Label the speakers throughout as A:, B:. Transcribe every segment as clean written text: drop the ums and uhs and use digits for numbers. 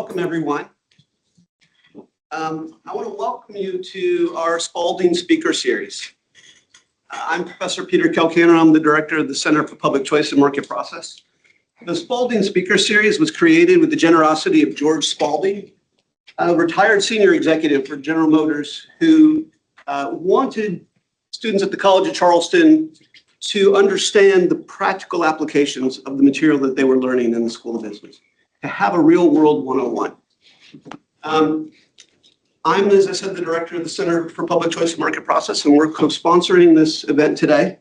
A: welcome everyone. I want to welcome you to our Spaulding Speaker Series. I'm Professor Peter Kelkaner. I'm the director of the Center for Public Choice and Market Process. The Spaulding Speaker Series was created with the generosity of George Spaulding, a retired senior executive for General Motors who wanted students at the College of Charleston to understand the practical applications of the material that they were learning in the School of Business, to have a real world 101. I'm, as I said, the director of the Center for Public Choice and Market Process, and we're co-sponsoring this event today.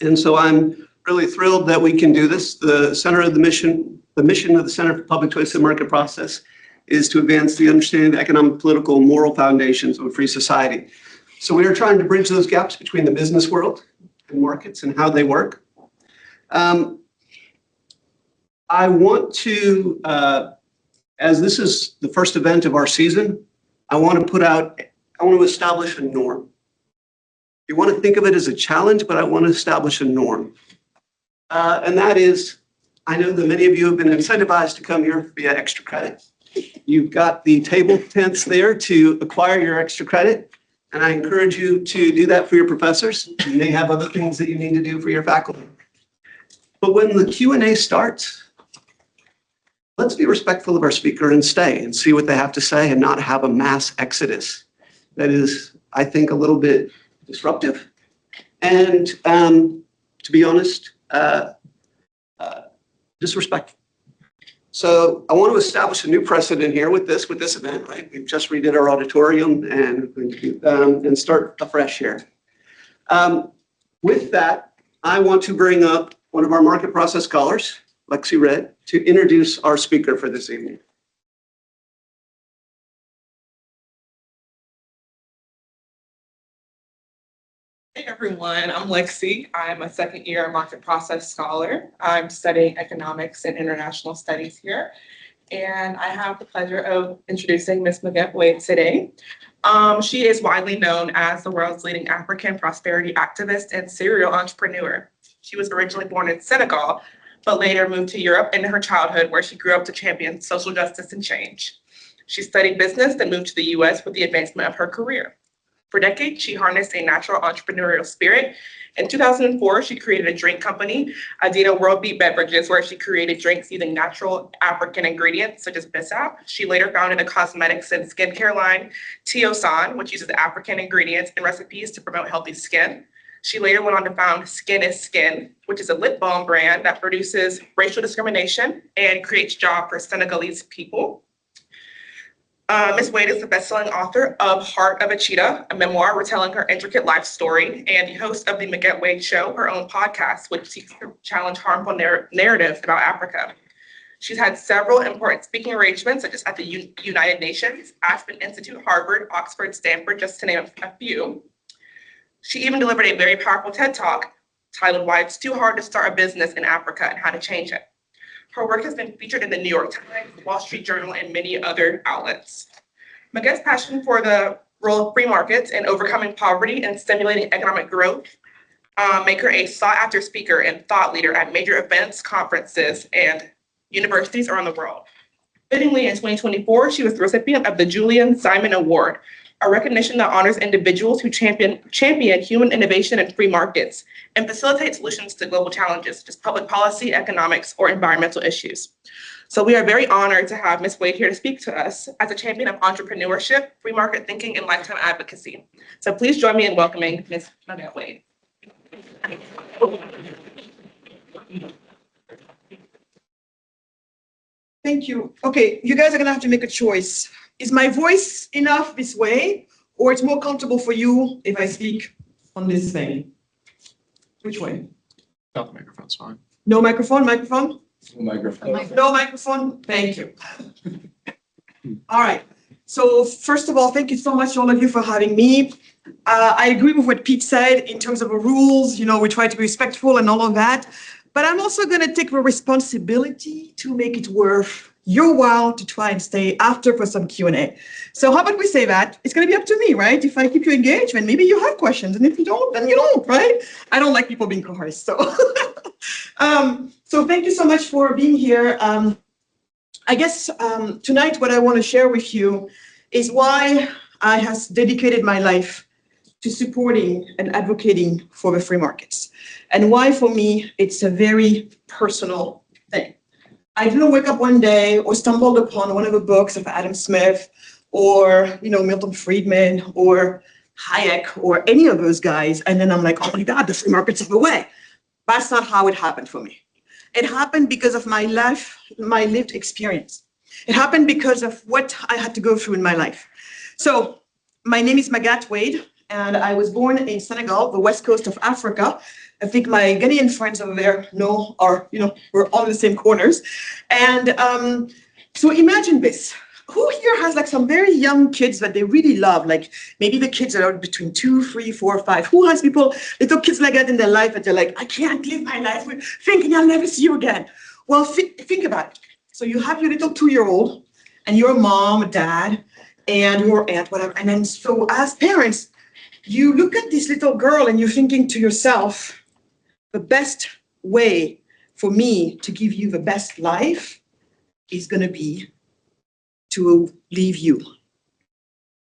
A: And so I'm really thrilled that we can do this. The mission of the Center for Public Choice and Market Process is to advance the understanding of the economic, political, and moral foundations of a free society. So we are trying to bridge those gaps between the business world and markets and how they work. I want to, as this is the first event of our season, I want to establish a norm. You want to think of it as a challenge, but I want to establish a norm. And that is, I know that many of you have been incentivized to come here via extra credit. You've got the table tents there to acquire your extra credit. And I encourage you to do that for your professors. You may have other things that you need to do for your faculty. But when the Q&A starts, let's be respectful of our speaker and stay and see what they have to say and not have a mass exodus that is, I think, a little bit disruptive. And to be honest, disrespectful. So I want to establish a new precedent here with this event, right? We've just redid our auditorium and start afresh here. With that, I want to bring up one of our market process scholars, Lexi Red, to introduce our speaker for this evening.
B: Hey everyone, I'm Lexi. I'm a second-year market process scholar. I'm studying economics and international studies here. And I have the pleasure of introducing Ms. Magatte Wade today. She is widely known as the world's leading African prosperity activist and serial entrepreneur. She was originally born in Senegal, but later moved to Europe in her childhood, where she grew up to champion social justice and change. She studied business, then moved to the US with the advancement of her career. For decades, she harnessed a natural entrepreneurial spirit. In 2004, she created a drink company, Adina World Beat Beverages, where she created drinks using natural African ingredients such as bissap. She later founded a cosmetics and skincare line, Tissot, which uses African ingredients and recipes to promote healthy skin. She later went on to found Skin is Skin, which is a lip balm brand that produces racial discrimination and creates jobs for Senegalese people. Ms. Wade is the best-selling author of Heart of a Cheetah, a memoir retelling her intricate life story, and the host of the Magatte Wade Show, her own podcast, which seeks to challenge harmful narratives about Africa. She's had several important speaking arrangements, such as at the United Nations, Aspen Institute, Harvard, Oxford, Stanford, just to name a few. She even delivered a very powerful TED Talk titled Why It's Too Hard to Start a Business in Africa and How to Change It. Her work has been featured in the New York Times, Wall Street Journal, and many other outlets. Magatte's passion for the role of free markets in overcoming poverty and stimulating economic growth make her a sought-after speaker and thought leader at major events, conferences, and universities around the world. Fittingly, in 2024, she was the recipient of the Julian Simon Award, a recognition that honors individuals who champion human innovation and free markets and facilitate solutions to global challenges, such as public policy, economics, or environmental issues. So we are very honored to have Ms. Wade here to speak to us as a champion of entrepreneurship, free market thinking, and lifetime advocacy. So please join me in welcoming Ms. Magatte Wade.
C: Thank you. Okay, you guys are gonna have to make a choice. Is my voice enough this way, or it's more comfortable for you if I speak on this thing? Which way?
D: The microphone's fine.
C: No microphone, microphone?
D: No microphone.
C: No microphone? Thank you. All right. So first of all, thank you so much, all of you, for having me. I agree with what Pete said in terms of the rules. You know, we try to be respectful and all of that. But I'm also going to take the responsibility to make it worth your while to try and stay after for some Q&A. So how about we say that? It's going to be up to me, right? If I keep you engaged, then maybe you have questions. And if you don't, then you don't, right? I don't like people being coerced. So, so thank you so much for being here. I guess tonight what I want to share with you is why I have dedicated my life to supporting and advocating for the free markets, and why for me it's a very personal thing. I didn't wake up one day or stumbled upon one of the books of Adam Smith or Milton Friedman or Hayek or any of those guys, and then I'm like, oh my God, the free markets are the way. That's not how it happened for me. It happened because of my life, my lived experience. It happened because of what I had to go through in my life. So my name is Magatte Wade, and I was born in Senegal, the west coast of Africa. I think my Ghanaian friends over there we're all in the same corners. And so imagine this. Who here has like some very young kids that they really love? Like maybe the kids that are between 2, 3, 4, 5. Who has little kids like that in their life that they're like, I can't live my life thinking I'll never see you again? Well, think about it. So you have your little 2-year-old and your mom, or dad, and your aunt, whatever. And then so as parents, you look at this little girl and you're thinking to yourself, the best way for me to give you the best life is going to be to leave you.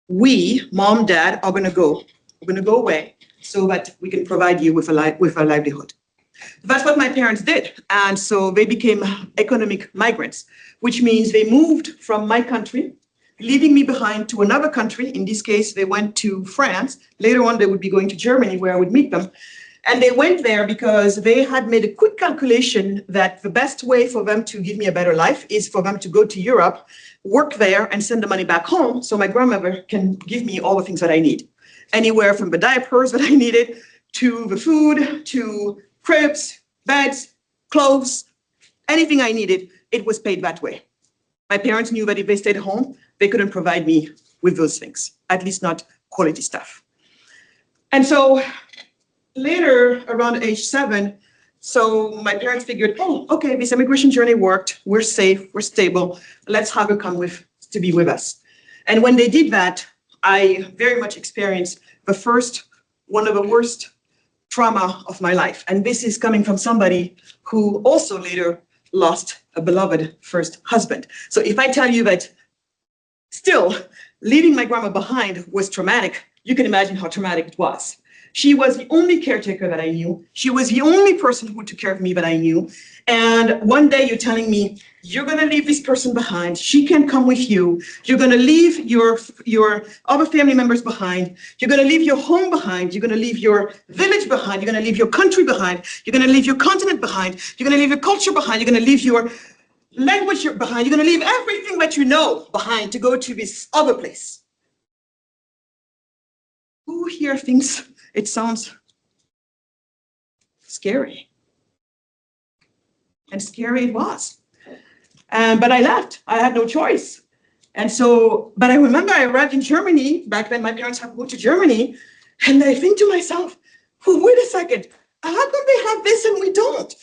C: We, mom, dad, are going to go. We're going to go away so that we can provide you with a livelihood. That's what my parents did. And so they became economic migrants, which means they moved from my country, leaving me behind to another country. In this case, they went to France. Later on, they would be going to Germany, where I would meet them. And they went there because they had made a quick calculation that the best way for them to give me a better life is for them to go to Europe, work there, and send the money back home so my grandmother can give me all the things that I need. Anywhere from the diapers that I needed, to the food, to cribs, beds, clothes, anything I needed, it was paid that way. My parents knew that if they stayed home, they couldn't provide me with those things, at least not quality stuff. And so later, around age 7, so my parents figured, oh, okay, this immigration journey worked. We're safe, we're stable. Let's have her come to be with us. And when they did that, I very much experienced one of the worst trauma of my life. And this is coming from somebody who also later lost a beloved first husband. So if I tell you that still leaving my grandma behind was traumatic, you can imagine how traumatic it was. She was the only caretaker that I knew. She was the only person who took care of me that I knew. And one day you're telling me, you're going to leave this person behind. She can come with you. You're going to leave your other family members behind. You're going to leave your home behind. You're going to leave your village behind. You're going to leave your country behind. You're going to leave your continent behind. You're going to leave your culture behind. You're going to leave your language behind. You're going to leave everything that you know behind to go to this other place. Who here thinks it sounds scary? And scary it was. But I left. I had no choice. And so, but I remember I arrived in Germany. Back then, my parents had moved to Germany. And I think to myself, oh, wait a second. How come they have this and we don't?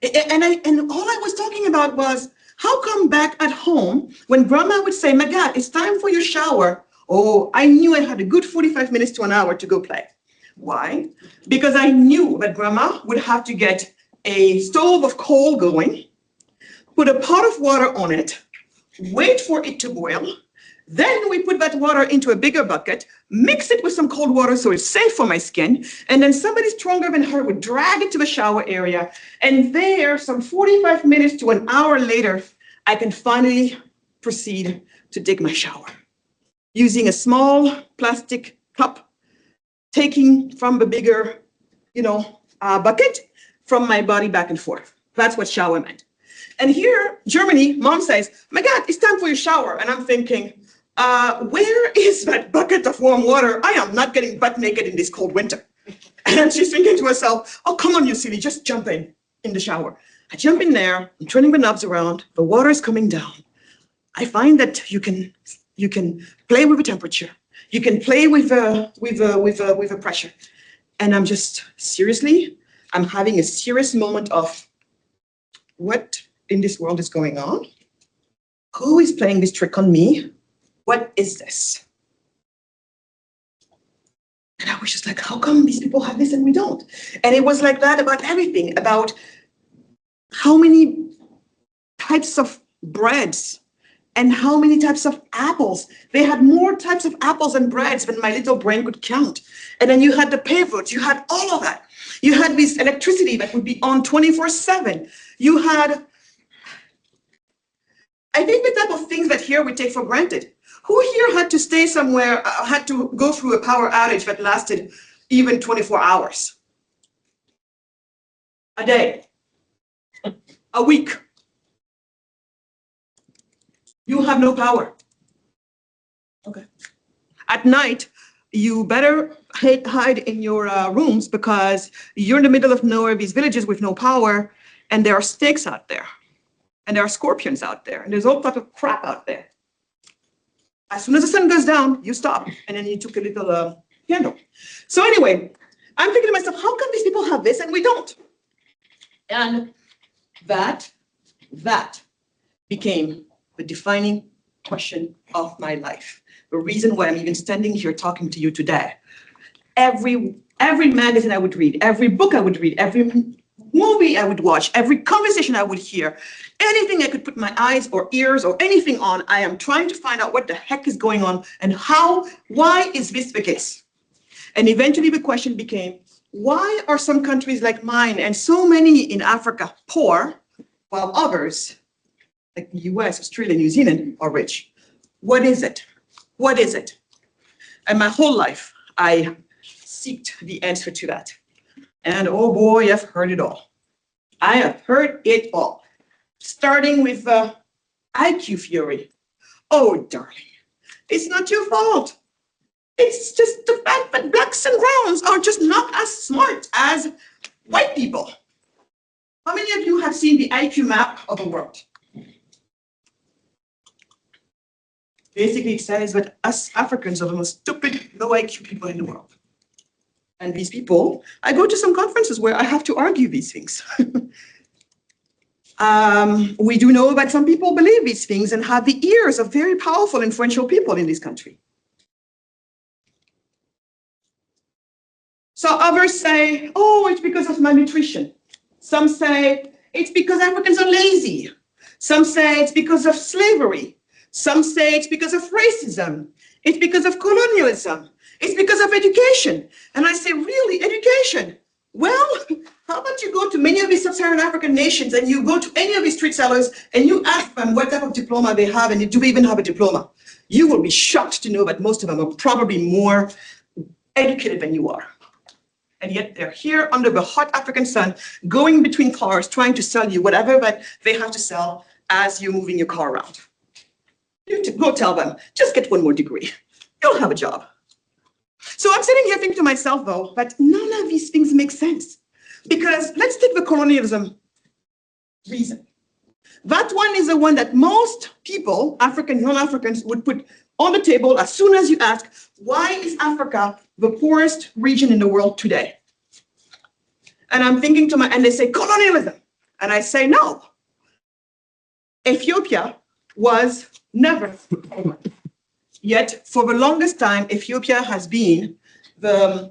C: And all I was talking about was, how come back at home, when grandma would say, Magatte, it's time for your shower. Oh, I knew I had a good 45 minutes to an hour to go play. Why? Because I knew that grandma would have to get a stove of coal going, put a pot of water on it, wait for it to boil. Then we put that water into a bigger bucket, mix it with some cold water so it's safe for my skin. And then somebody stronger than her would drag it to the shower area. And there, some 45 minutes to an hour later, I can finally proceed to take my shower using a small plastic cup, taking from the bigger, bucket from my body back and forth. That's what shower meant. And here, Germany, mom says, Magatte, it's time for your shower. And I'm thinking, where is that bucket of warm water? I am not getting butt naked in this cold winter. And she's thinking to herself, oh, come on, you silly, just jump in the shower. I jump in there, I'm turning the knobs around, the water is coming down. I find that you can play with the temperature. You can play with the pressure. And I'm just, seriously, I'm having a serious moment of what in this world is going on? Who is playing this trick on me? What is this? And I was just like, how come these people have this and we don't? And it was like that about everything, about how many types of breads, and how many types of apples. They had more types of apples and breads than my little brain could count. And then you had the pivots, you had all of that. You had this electricity that would be on 24/7. You had, I think, the type of things that here we take for granted. Who here had to stay somewhere, had to go through a power outage that lasted even 24 hours? A day, a week. You have no power. Okay. At night, you better hide in your rooms because you're in the middle of nowhere, these villages with no power, and there are snakes out there, and there are scorpions out there, and there's all type of crap out there. As soon as the sun goes down, you stop, and then you took a little candle. So anyway, I'm thinking to myself, how come these people have this and we don't? And that became the defining question of my life. The reason why I'm even standing here talking to you today. Every magazine I would read, every book I would read, every movie I would watch, every conversation I would hear, anything I could put my eyes or ears or anything on, I am trying to find out what the heck is going on and why is this the case? And eventually the question became, why are some countries like mine and so many in Africa poor, while others, like the US, Australia, New Zealand, are rich? What is it? What is it? And my whole life, I seeked the answer to that. And oh boy, I've heard it all. I have heard it all. Starting with IQ theory. Oh, darling, it's not your fault. It's just the fact that blacks and browns are just not as smart as white people. How many of you have seen the IQ map of the world? Basically, it says that us Africans are the most stupid, low IQ people in the world. And these people, I go to some conferences where I have to argue these things. We do know that some people believe these things and have the ears of very powerful, influential people in this country. So others say, oh, it's because of malnutrition. Some say it's because Africans are lazy. Some say it's because of slavery. Some say it's because of racism. It's because of colonialism. It's because of education. And I say, really, education? Well, how about you go to many of these sub-Saharan African nations and you go to any of these street sellers and you ask them what type of diploma they have and do they even have a diploma? You will be shocked to know that most of them are probably more educated than you are. And yet they're here under the hot African sun, going between cars, trying to sell you whatever that they have to sell as you're moving your car around. You go tell them, just get one more degree. You'll have a job. So I'm sitting here thinking to myself, though, that none of these things make sense. Because let's take the colonialism reason. That one is the one that most people, Africans, non-Africans, would put on the table as soon as you ask, why is Africa the poorest region in the world today? And I'm thinking to and they say colonialism. And I say, no. Ethiopia was never. Yet for the longest time, Ethiopia has been the,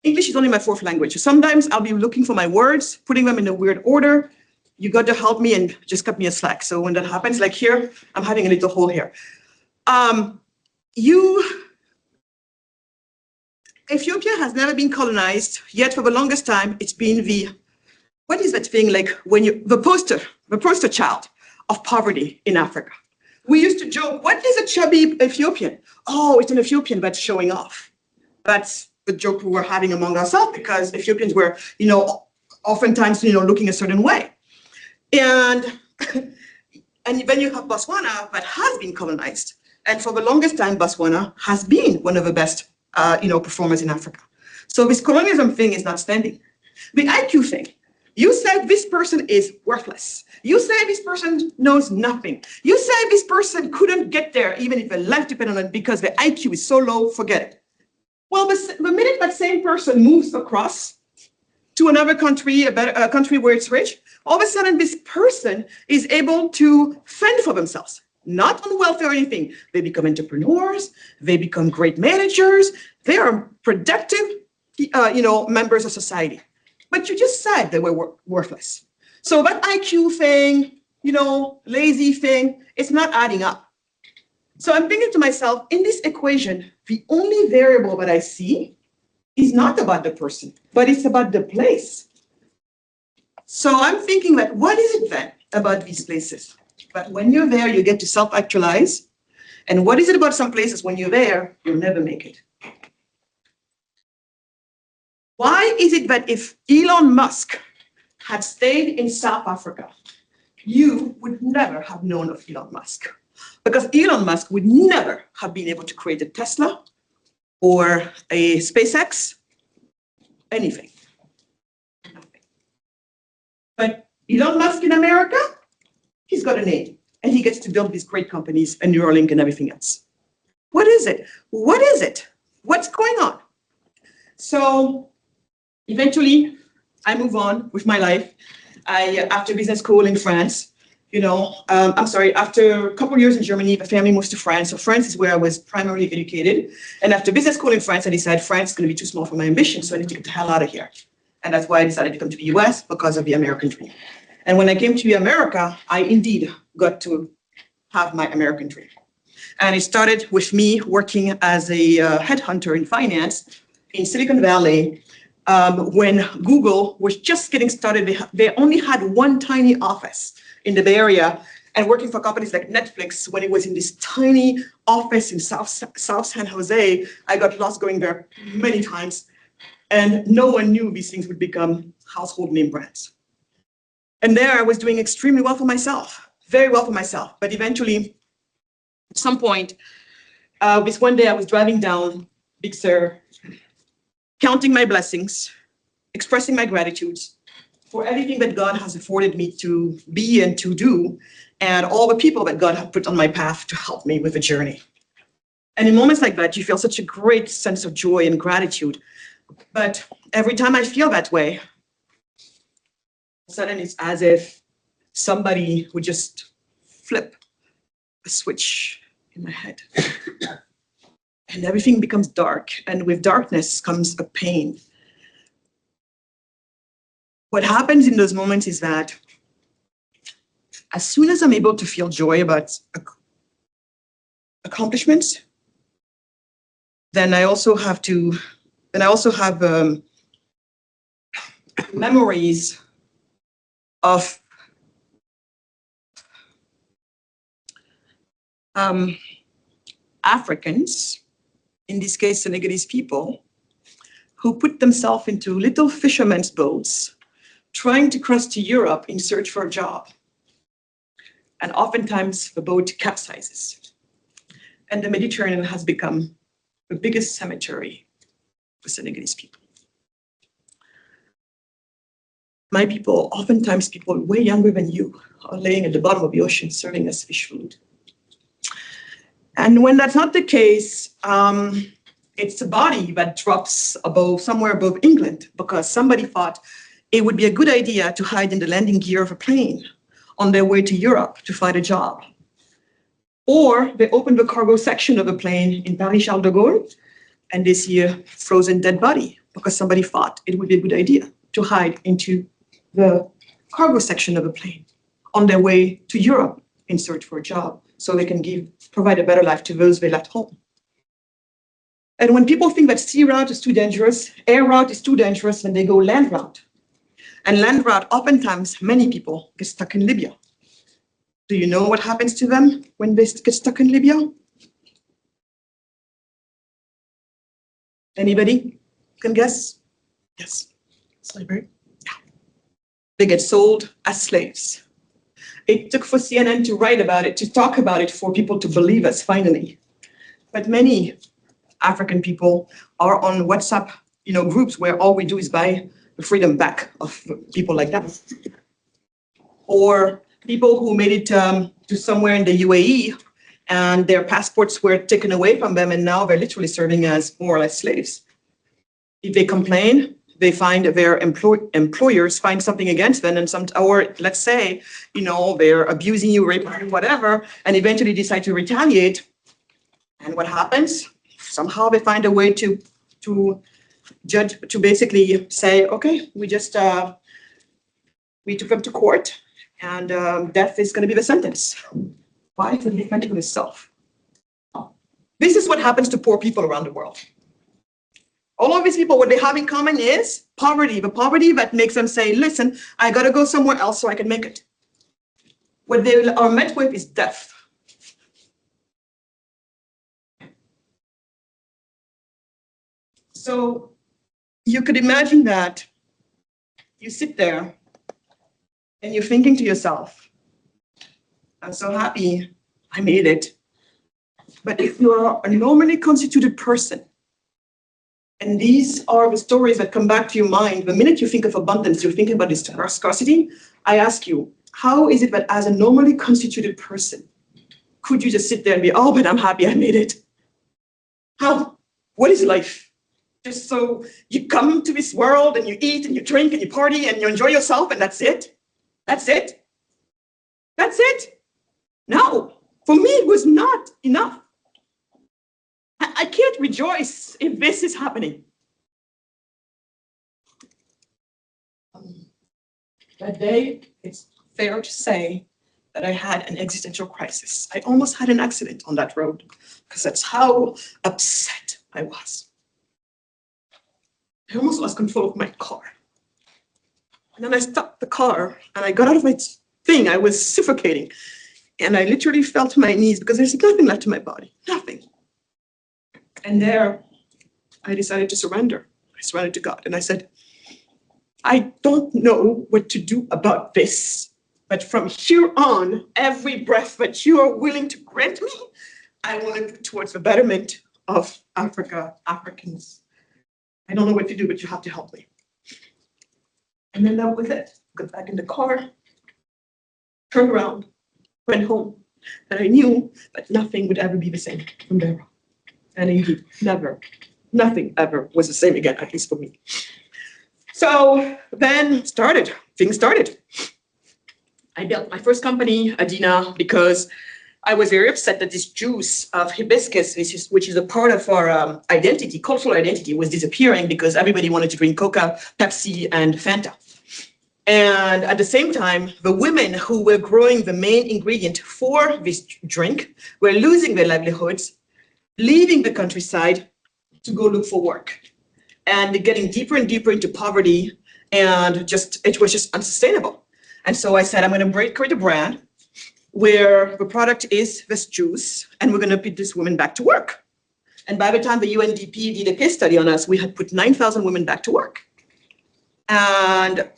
C: English is only my fourth language. So sometimes I'll be looking for my words, putting them in a weird order. You got to help me and just cut me a slack. So when that happens, like here, I'm having a little hole here. Ethiopia has never been colonized, yet for the longest time, it's been what is that thing like when the poster child of poverty in Africa. We used to joke, what is a chubby Ethiopian? Oh, it's an Ethiopian that's showing off. That's the joke we were having among ourselves because Ethiopians were, oftentimes, looking a certain way. And then you have Botswana that has been colonized. And for the longest time, Botswana has been one of the best, performers in Africa. So this colonialism thing is not standing. The IQ thing, you said this person is worthless. You say this person knows nothing. You say this person couldn't get there even if their life depended on it because their IQ is so low, forget it. Well, the minute that same person moves across to another country, a country where it's rich, all of a sudden this person is able to fend for themselves, not on welfare or anything. They become entrepreneurs, they become great managers, they are productive, members of society. But you just said they were worthless. So that IQ thing, lazy thing, it's not adding up. So I'm thinking to myself, in this equation, the only variable that I see is not about the person, but it's about the place. So I'm thinking that what is it then about these places? But when you're there, you get to self-actualize. And what is it about some places when you're there, you'll never make it? Why is it that if Elon Musk had stayed in South Africa, you would never have known of Elon Musk? Because Elon Musk would never have been able to create a Tesla or a SpaceX, anything. But Elon Musk in America, he's got a name, and he gets to build these great companies and Neuralink and everything else. What is it? What is it? What's going on? So eventually, I move on with my life. After business school in France, after a couple of years in Germany, the family moves to France. So France is where I was primarily educated. And after business school in France, I decided France is going to be too small for my ambition, so I need to get the hell out of here. And that's why I decided to come to the US, because of the American dream. And when I came to America, I indeed got to have my American dream. And it started with me working as a headhunter in finance in Silicon Valley. When Google was just getting started, they only had one tiny office in the Bay Area, and working for companies like Netflix, when it was in this tiny office in South San Jose, I got lost going there many times, and no one knew these things would become household name brands. And there I was doing extremely well for myself, very well for myself. But eventually, at some point, this one day I was driving down Big Sur, counting my blessings, expressing my gratitudes for everything that God has afforded me to be and to do, and all the people that God has put on my path to help me with the journey. And in moments like that, you feel such a great sense of joy and gratitude. But every time I feel that way, suddenly it's as if somebody would just flip a switch in my head. And everything becomes dark, and with darkness comes a pain. What happens in those moments is that as soon as I'm able to feel joy about accomplishments, then I also have memories of Africans, in this case Senegalese people, who put themselves into little fishermen's boats trying to cross to Europe in search for a job. And oftentimes the boat capsizes. And the Mediterranean has become the biggest cemetery for Senegalese people. My people, oftentimes people way younger than you, are laying at the bottom of the ocean serving as fish food. And when that's not the case, it's a body that drops somewhere above England, because somebody thought it would be a good idea to hide in the landing gear of a plane on their way to Europe to find a job. Or they open the cargo section of a plane in Paris-Charles de Gaulle, and they see a frozen dead body because somebody thought it would be a good idea to hide into the cargo section of a plane on their way to Europe in search for a job, so they can provide a better life to those they left home. And when people think that sea route is too dangerous, air route is too dangerous, then they go land route. And land route, oftentimes, many people get stuck in Libya. Do you know what happens to them when they get stuck in Libya? Anybody can guess? Yes. Slavery? Yeah. They get sold as slaves. It took for CNN to write about it, to talk about it, for people to believe us, finally. But many African people are on WhatsApp, groups where all we do is buy the freedom back of people like that. Or people who made it to somewhere in the UAE and their passports were taken away from them, and now they're literally serving as more or less slaves. If they complain, they find their employers find something against them, or let's say, they're abusing you, raping you, whatever, and eventually decide to retaliate. And what happens? Somehow they find a way to basically say, okay, we just We took them to court, and death is going to be the sentence. Why? For defending himself. This is what happens to poor people around the world. All of these people, what they have in common is poverty, the poverty that makes them say, listen, I got to go somewhere else so I can make it. What they are met with is death. So you could imagine that you sit there and you're thinking to yourself, I'm so happy I made it. But if you are a normally constituted person, and these are the stories that come back to your mind, the minute you think of abundance, you're thinking about this scarcity, I ask you, how is it that as a normally constituted person, could you just sit there and be, oh, but I'm happy I made it? How? What is life? Just so you come to this world and you eat and you drink and you party and you enjoy yourself and that's it? That's it? That's it? No, for me, it was not enough. I can't rejoice if this is happening. That day, it's fair to say that I had an existential crisis. I almost had an accident on that road because that's how upset I was. I almost lost control of my car. And then I stopped the car and I got out of my thing. I was suffocating. And I literally fell to my knees because there's nothing left in my body, nothing. And there, I decided to surrender. I surrendered to God. And I said, I don't know what to do about this, but from here on, every breath that you are willing to grant me, I want to put towards the betterment of Africa, Africans. I don't know what to do, but you have to help me. And then that was it. Got back in the car, turned around, went home. And I knew that nothing would ever be the same from there on. And indeed, never, nothing ever was the same again, at least for me. So then things started. I built my first company, Adina, because I was very upset that this juice of hibiscus, which is a part of our identity, cultural identity, was disappearing because everybody wanted to drink Coca, Pepsi, and Fanta. And at the same time, the women who were growing the main ingredient for this drink were losing their livelihoods, leaving the countryside to go look for work and getting deeper and deeper into poverty, and it was just unsustainable. And so I said, I'm going to create a brand where the product is this juice, and we're going to put these women back to work. And by the time the UNDP did a case study on us, we had put 9,000 women back to work. And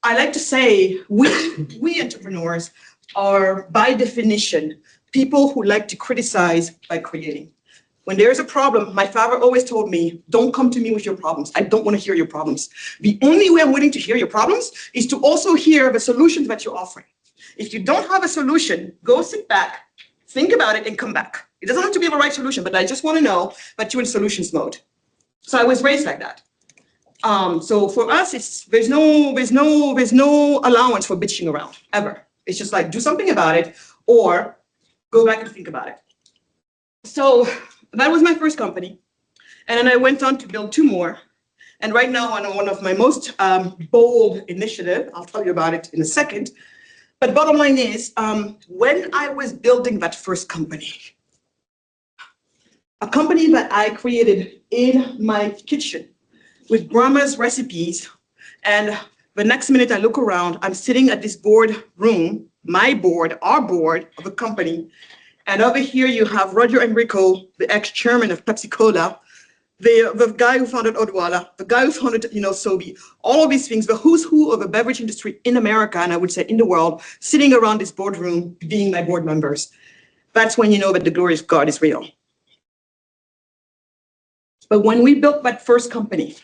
C: I like to say, we entrepreneurs are, by definition, people who like to criticize by creating. When there's a problem, my father always told me, don't come to me with your problems. I don't want to hear your problems. The only way I'm willing to hear your problems is to also hear the solutions that you're offering. If you don't have a solution, go sit back, think about it, and come back. It doesn't have to be the right solution, but I just want to know that you're in solutions mode. So I was raised like that. So for us, there's no allowance for bitching around, ever. It's just like, do something about it, or go back and think about it. So that was my first company. And then I went on to build two more. And right now, on one of my most bold initiatives, I'll tell you about it in a second. But bottom line is, when I was building that first company, a company that I created in my kitchen with grandma's recipes, and the next minute I look around, I'm sitting at this board room, my board, our board of a company. And over here you have Roger Enrico, the ex-chairman of Pepsi Cola, the guy who founded Odwalla, the guy who founded, Sobe, all of these things, the who's who of the beverage industry in America, and I would say in the world, sitting around this boardroom, being my board members. That's when you know that the glory of God is real. But when we built that first company,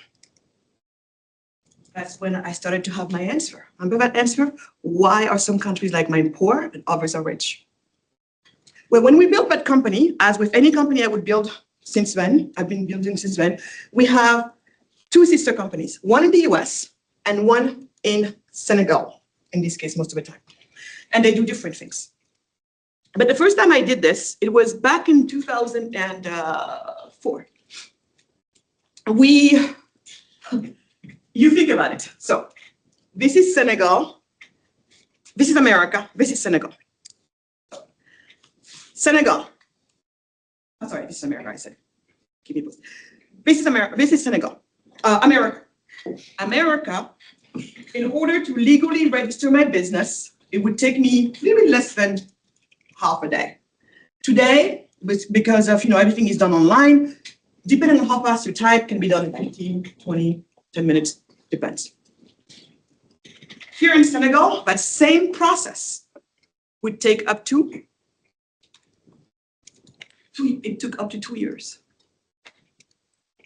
C: that's when I started to have my answer. Remember that answer? Why are some countries like mine poor and others are rich? Well, when we built that company, as with any company I would build since then, I've been building since then, we have two sister companies, one in the US and one in Senegal, in this case, most of the time. And they do different things. But the first time I did this, it was back in 2004. You think about it. So This is Senegal. This is America. This is Senegal. Senegal. I'm sorry, this is America, I said. Keep me posted. This is America. This is Senegal. America. America, in order to legally register my business, it would take me a little bit less than half a day. Today, because of, everything is done online, depending on how fast you type, can be done in 15, 20, 10 minutes, depends. Here in Senegal, that same process would take up to, it took up to 2 years.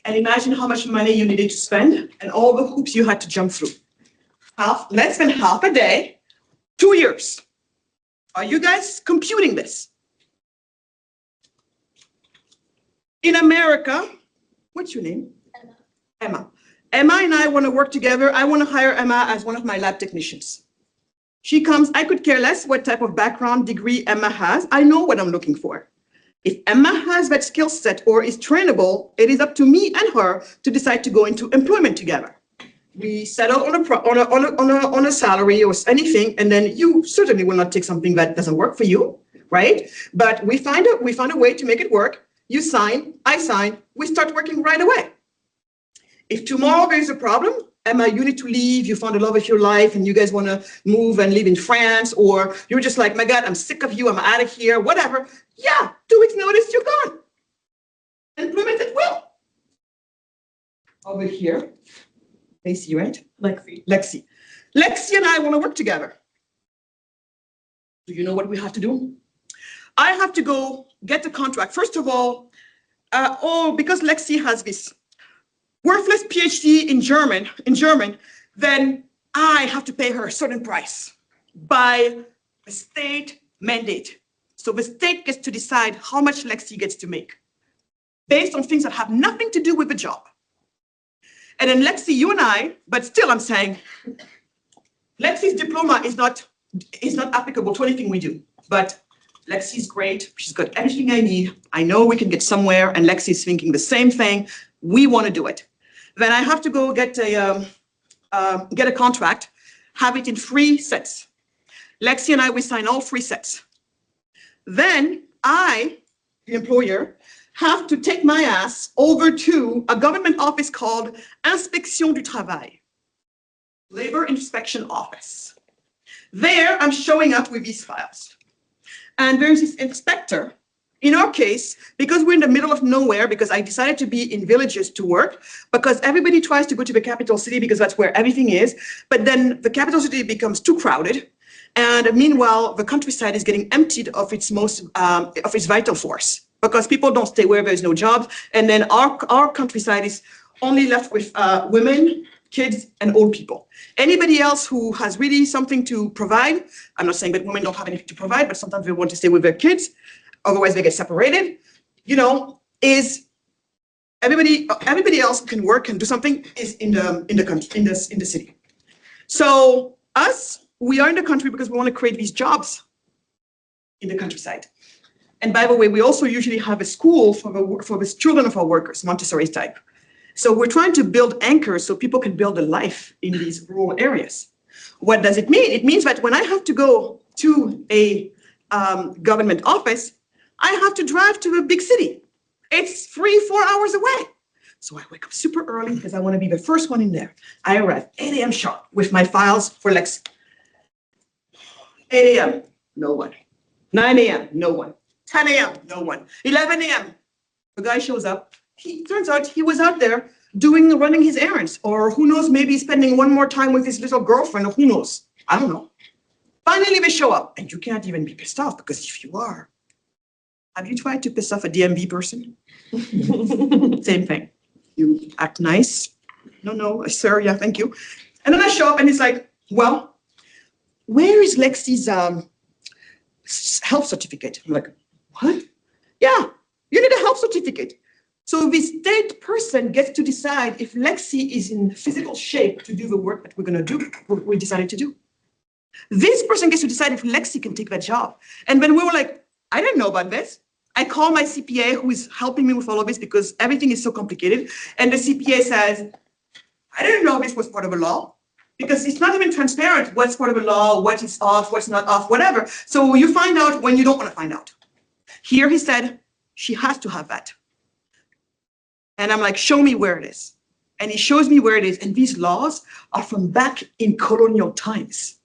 C: And imagine how much money you needed to spend and all the hoops you had to jump through. Less than half a day, 2 years. Are you guys computing this? In America, what's your name?
E: Emma.
C: Emma. Emma and I want to work together. I want to hire Emma as one of my lab technicians. She comes, I could care less what type of background degree Emma has. I know what I'm looking for. If Emma has that skill set or is trainable, it is up to me and her to decide to go into employment together. We settle on a salary or anything, and then you certainly will not take something that doesn't work for you, right? But we find a way to make it work. You sign, I sign, we start working right away. If tomorrow there's a problem, Emma, you need to leave, you found the love of your life and you guys want to move and live in France, or you're just like, my God, I'm sick of you, I'm out of here, whatever. Yeah, 2 weeks notice, you're gone. Employment at will. Over here, Lacey, right?
B: Lexi.
C: Lexi. Lexi and I want to work together. Do you know what we have to do? I have to go get the contract. First of all, because Lexi has this worthless PhD in German, then I have to pay her a certain price by a state mandate. So the state gets to decide how much Lexi gets to make based on things that have nothing to do with the job. And then Lexi, you and I, but still I'm saying, Lexi's diploma is not applicable to anything we do, but Lexi's great. She's got everything I need. I know we can get somewhere, and Lexi's thinking the same thing. We want to do it. Then I have to go get a contract, have it in 3 sets. Lexi and I, we sign all 3 sets. Then I, the employer, have to take my ass over to a government office called Inspection du Travail, Labor Inspection Office. There, I'm showing up with these files. And there's this inspector. In our case, because we're in the middle of nowhere, because I decided to be in villages to work, because everybody tries to go to the capital city because that's where everything is, but then the capital city becomes too crowded. And meanwhile, the countryside is getting emptied of its vital force because people don't stay where there's no jobs. And then our countryside is only left with women, kids, and old people. Anybody else who has really something to provide, I'm not saying that women don't have anything to provide, but sometimes they want to stay with their kids, otherwise they get separated, is everybody else who can work and do something is in the city. So we are in the country because we want to create these jobs in the countryside. And by the way, we also usually have a school for the children of our workers, Montessori type. So we're trying to build anchors so people can build a life in these rural areas. What does it mean? It means that when I have to go to a government office, I have to drive to a big city. It's 3-4 hours away. So I wake up super early because I want to be the first one in there. I arrive 8 a.m. sharp with my files for Lexi. 8 a.m., no one. 9 a.m., no one. 10 a.m., no one. 11 a.m., the guy shows up. Turns out he was out there running his errands, or who knows, maybe spending one more time with his little girlfriend, or who knows, I don't know. Finally, they show up, and you can't even be pissed off, because if you are, have you tried to piss off a DMV person? Same thing. You act nice. No, sir, yeah, thank you. And then I show up, and it's like, well, where is Lexi's health certificate? I'm like, what? Yeah, you need a health certificate. So the state person gets to decide if Lexi is in physical shape to do the work that we're going to do, what we decided to do. This person gets to decide if Lexi can take that job. And then we were like, I didn't know about this. I call my CPA, who is helping me with all of this because everything is so complicated. And the CPA says, I didn't know this was part of the law. because it's not even transparent what's part of the law, what is off, what's not off, whatever. So you find out when you don't want to find out. Here he said, she has to have that. And I'm like, show me where it is. And he shows me where it is. And these laws are from back in colonial times.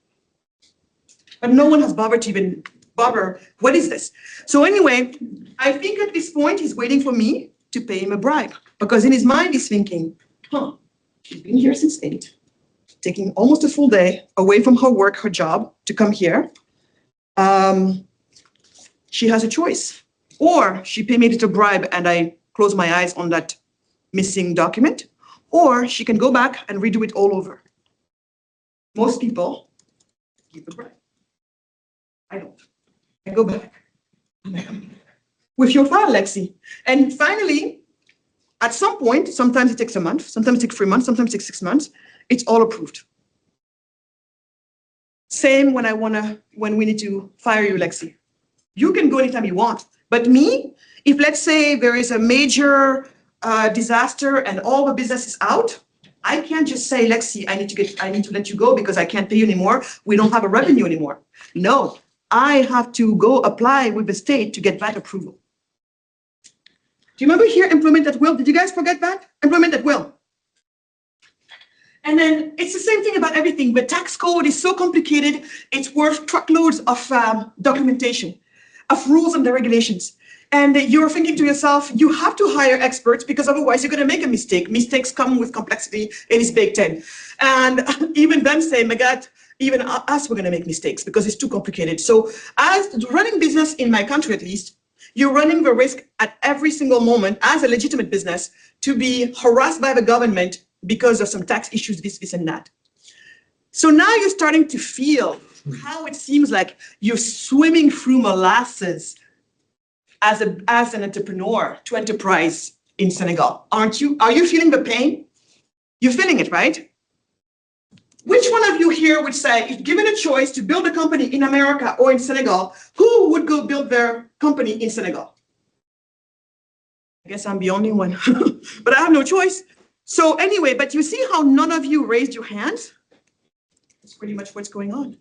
C: But no one has bothered to even bother, what is this? So anyway, I think at this point, he's waiting for me to pay him a bribe. Because in his mind, he's thinking, she's been here since 8, taking almost a full day away from her work, her job, to come here. She has a choice. Or she paid me a little bribe and I close my eyes on that missing document, or she can go back and redo it all over. Most people give a bribe. I don't. I go back. With your file, Lexi. And finally, at some point, sometimes it takes a month, sometimes it takes 3 months, sometimes it takes 6 months, it's all approved. Same when we need to fire you, Lexi. You can go anytime you want. But me, if let's say there is a major disaster and all the business is out, I can't just say, Lexi, I need to let you go because I can't pay you anymore. We don't have a revenue anymore. No, I have to go apply with the state to get that approval. Do you remember here, employment at will? Did you guys forget that? Employment at will. And then it's the same thing about everything. The tax code is so complicated, it's worth truckloads of documentation, of rules and the regulations. And you're thinking to yourself, you have to hire experts because otherwise you're going to make a mistake. Mistakes come with complexity. It is baked in. And even them say, Magatte, even us, we're going to make mistakes because it's too complicated. So as running business in my country, at least, you're running the risk at every single moment as a legitimate business to be harassed by the government because of some tax issues, this and that. So now you're starting to feel how it seems like you're swimming through molasses as an entrepreneur to enterprise in Senegal, aren't you? Are you feeling the pain? You're feeling it, right? Which one of you here would say, if given a choice to build a company in America or in Senegal, who would go build their company in Senegal? I guess I'm the only one, but I have no choice. So anyway, but you see how none of you raised your hands? That's pretty much what's going on.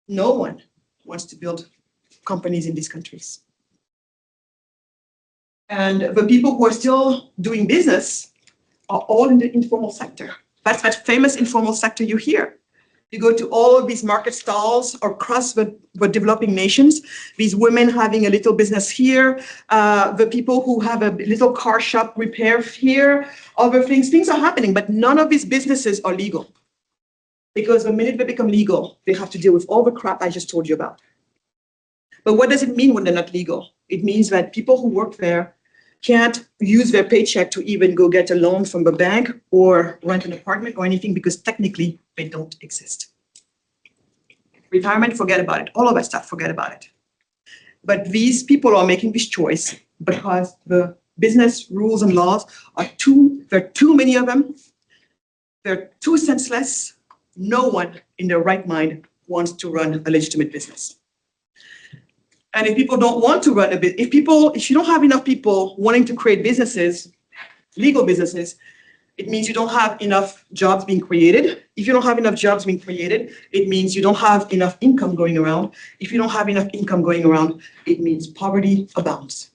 C: No one wants to build companies in these countries. And the people who are still doing business are all in the informal sector. That's that famous informal sector you hear. You go to all of these market stalls across the developing nations, these women having a little business here, the people who have a little car shop repair here, other things are happening, but none of these businesses are legal. Because the minute they become legal, they have to deal with all the crap I just told you about. But what does it mean when they're not legal? It means that people who work there can't use their paycheck to even go get a loan from the bank or rent an apartment or anything because technically they don't exist. Retirement, forget about it. All of that stuff, forget about it. But these people are making this choice because the business rules and laws are there are too many of them. They're too senseless. No one in their right mind wants to run a legitimate business. And if people don't want to run a business, if you don't have enough people wanting to create businesses, legal businesses, it means you don't have enough jobs being created. If you don't have enough jobs being created, it means you don't have enough income going around. If you don't have enough income going around, it means poverty abounds.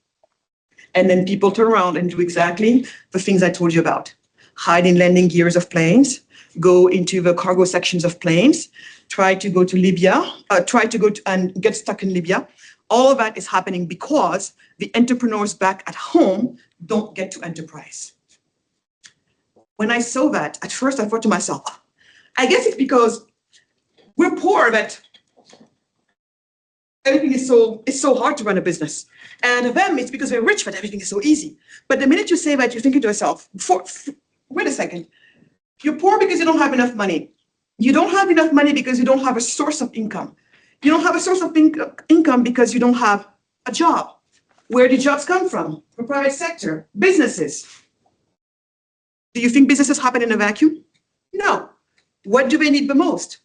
C: And then people turn around and do exactly the things I told you about. Hide in landing gears of planes, go into the cargo sections of planes, try to go to Libya, and get stuck in Libya. All of that is happening because the entrepreneurs back at home don't get to enterprise. When I saw that, at first I thought to myself, I guess it's because we're poor that everything is so hard to run a business. And them, it's because we're rich that everything is so easy. But the minute you say that, you're thinking to yourself, wait a second, you're poor because you don't have enough money. You don't have enough money because you don't have a source of income. You don't have a source of income because you don't have a job. Where do jobs come from? The private sector, businesses. Do you think businesses happen in a vacuum? No. What do they need the most?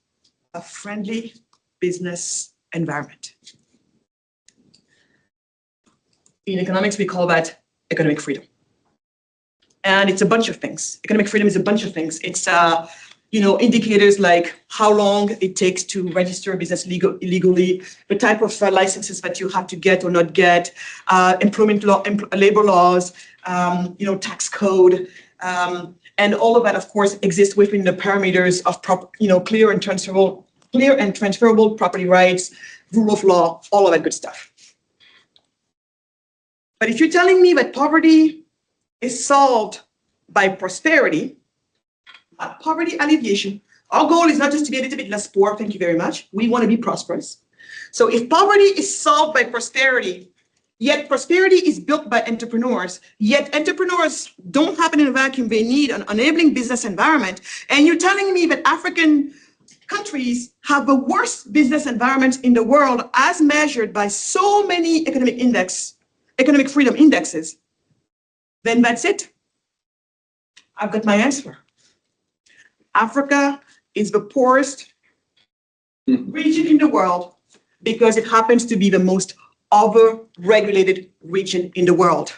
C: A friendly business environment. In economics, we call that economic freedom. And it's a bunch of things. Economic freedom is a bunch of things. It's indicators like how long it takes to register a business illegally, the type of licenses that you have to get or not get, employment law, labor laws, tax code, and all of that, of course, exists within the parameters of clear and transferable property rights, rule of law, all of that good stuff. But if you're telling me that poverty is solved by prosperity, poverty alleviation. Our goal is not just to be a little bit less poor, thank you very much. We want to be prosperous. So if poverty is solved by prosperity, yet prosperity is built by entrepreneurs, yet entrepreneurs don't happen in a vacuum, they need an enabling business environment, and you're telling me that African countries have the worst business environment in the world as measured by so many economic freedom indexes, then that's it. I've got my answer. Africa is the poorest region in the world because it happens to be the most over-regulated region in the world.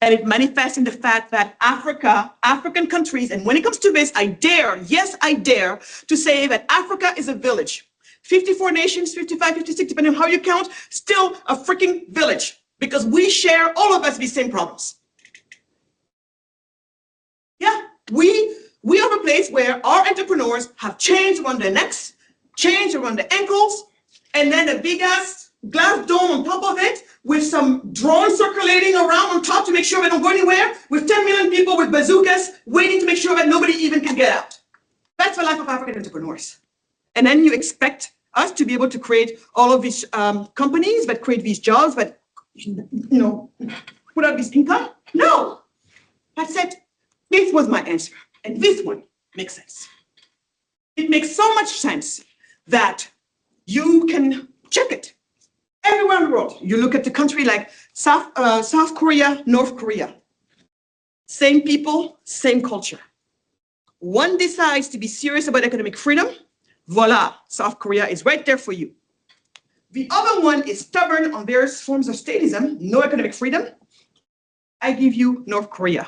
C: And it manifests in the fact that African countries, and when it comes to this, I dare to say that Africa is a village. 54 nations, 55, 56, depending on how you count, still a freaking village. Because we share, all of us, the same problems. Yeah, we are the place where our entrepreneurs have chains around their necks, chains around their ankles, and then a big ass glass dome on top of it with some drones circulating around on top to make sure they don't go anywhere, with 10 million people with bazookas waiting to make sure that nobody even can get out. That's the life of African entrepreneurs. And then you expect us to be able to create all of these companies that create these jobs, that put out this income? No, that's it. This was my answer, and this one makes sense. It makes so much sense that you can check it everywhere in the world. You look at a country like South Korea, North Korea. Same people, same culture. One decides to be serious about economic freedom. Voila, South Korea is right there for you. The other one is stubborn on various forms of statism, no economic freedom. I give you North Korea.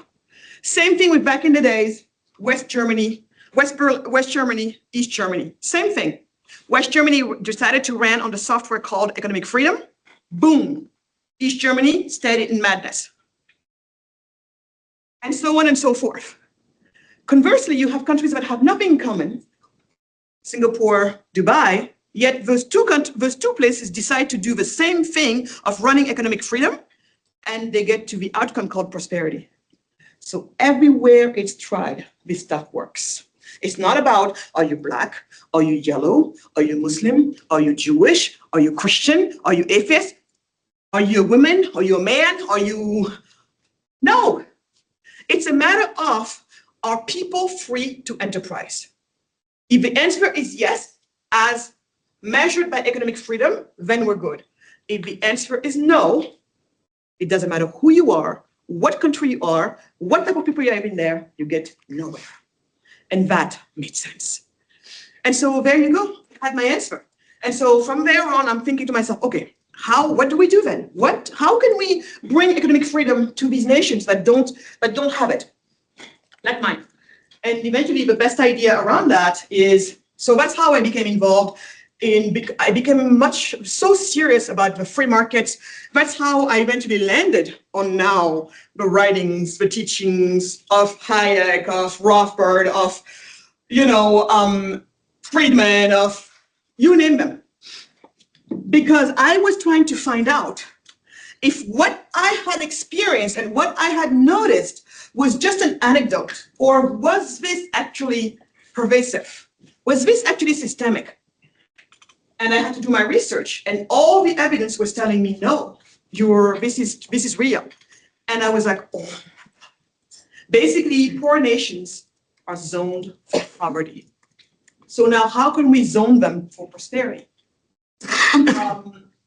C: Same thing with back in the days, West Germany, East Germany. Same thing. West Germany decided to run on the software called economic freedom. Boom. East Germany stayed in madness. And so on and so forth. Conversely, you have countries that have nothing in common, Singapore, Dubai, yet those two places decide to do the same thing of running economic freedom, and they get to the outcome called prosperity. So everywhere it's tried, this stuff works. It's not about, are you black? Are you yellow? Are you Muslim? Are you Jewish? Are you Christian? Are you atheist? Are you a woman? Are you a man? No. It's a matter of, are people free to enterprise? If the answer is yes, as measured by economic freedom, then we're good. If the answer is no, it doesn't matter who you are, what country you are, what type of people you have in there, you get nowhere. And that made sense. And so there you go, I had my answer. And so from there on, I'm thinking to myself, okay, what do we do then? How can we bring economic freedom to these nations that don't have it? Like mine. And eventually the best idea around that is, so that's how I became involved I became so serious about the free markets. That's how I eventually landed on now the writings, the teachings of Hayek, of Rothbard, of, Friedman, of you name them. Because I was trying to find out if what I had experienced and what I had noticed was just an anecdote, or was this actually pervasive? Was this actually systemic? And I had to do my research, and all the evidence was telling me, no, this is real. And I was like, oh. Basically, poor nations are zoned for poverty. So now how can we zone them for prosperity?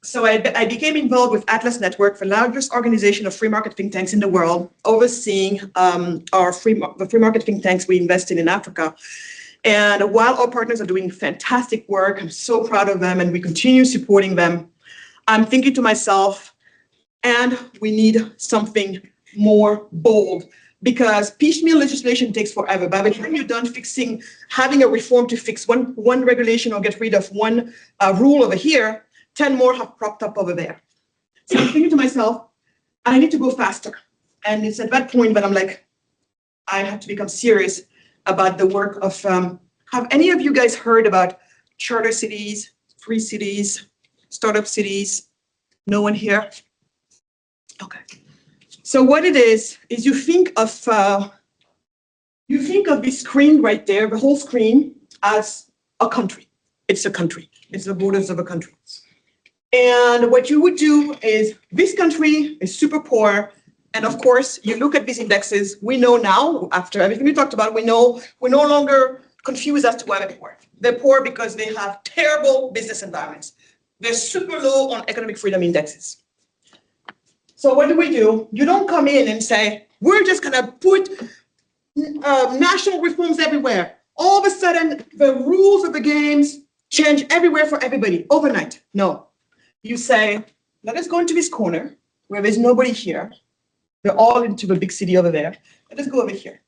C: So I became involved with Atlas Network, the largest organization of free market think tanks in the world, overseeing the free market think tanks we invested in Africa. And while our partners are doing fantastic work, I'm so proud of them, and we continue supporting them, I'm thinking to myself, and we need something more bold, because piecemeal legislation takes forever. By the time you're done having a reform to fix one regulation or get rid of one rule over here, 10 more have propped up over there. So I'm thinking to myself, I need to go faster. And it's at that point that I'm like, I have to become serious about the work of, have any of you guys heard about charter cities, free cities, startup cities? No one here? Okay. So what it is you think of this screen right there, the whole screen, as a country. It's a country. It's the borders of a country. And what you would do is this country is super poor. And of course, you look at these indexes. We know now, after everything we talked about, we know we're no longer confused as to why they're poor. They're poor because they have terrible business environments. They're super low on economic freedom indexes. So what do? You don't come in and say, we're just going to put national reforms everywhere. All of a sudden, the rules of the games change everywhere for everybody overnight. No. You say, let us go into this corner where there's nobody here. They're all into the big city over there. Let us go over here.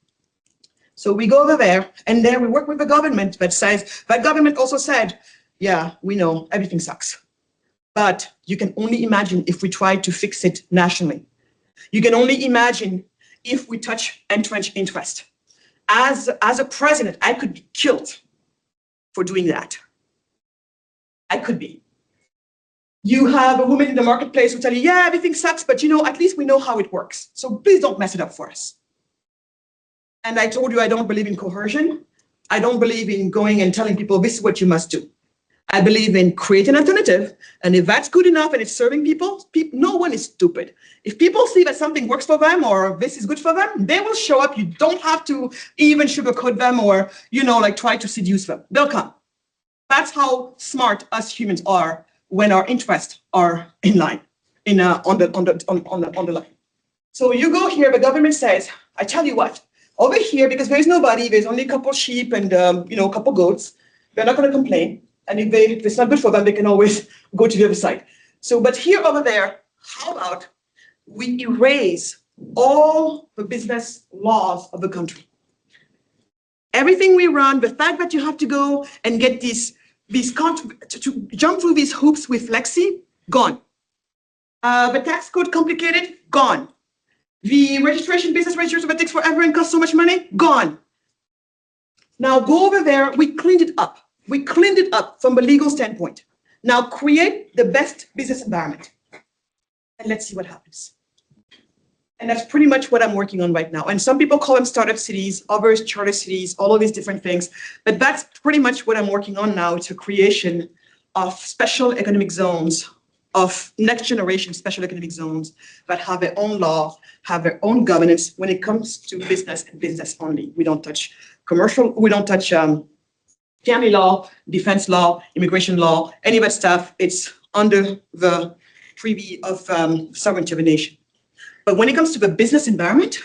C: So we go over there, and then we work with the government that says, that government also said, yeah, we know everything sucks. But you can only imagine if we try to fix it nationally. You can only imagine if we touch entrenched interest. As a president, I could be killed for doing that. I could be. You have a woman in the marketplace who tell you, yeah, everything sucks, but at least we know how it works. So please don't mess it up for us. And I told you I don't believe in coercion. I don't believe in going and telling people this is what you must do. I believe in creating an alternative. And if that's good enough and it's serving people, no one is stupid. If people see that something works for them or this is good for them, they will show up. You don't have to even sugarcoat them or, try to seduce them. They'll come. That's how smart us humans are when our interests are in line, on the line. So you go here, the government says, I tell you what, over here, because there's nobody, there's only a couple sheep and a couple goats, they're not going to complain. And if it's not good for them, they can always go to the other side. So, but here over there, how about we erase all the business laws of the country? Everything we run, the fact that you have to go and get to jump through these hoops with Lexi, gone. The tax code complicated, gone. The business registration that takes forever and costs so much money, gone. Now go over there, we cleaned it up. We cleaned it up from a legal standpoint. Now create the best business environment. And let's see what happens. And that's pretty much what I'm working on right now. And some people call them startup cities, others charter cities, all of these different things. But that's pretty much what I'm working on now. It's a creation of special economic zones, of next generation special economic zones that have their own law, have their own governance when it comes to business and business only. We don't touch commercial, we don't touch family law, defense law, immigration law, any of that stuff. It's under the privy of sovereignty of a nation. But when it comes to the business environment,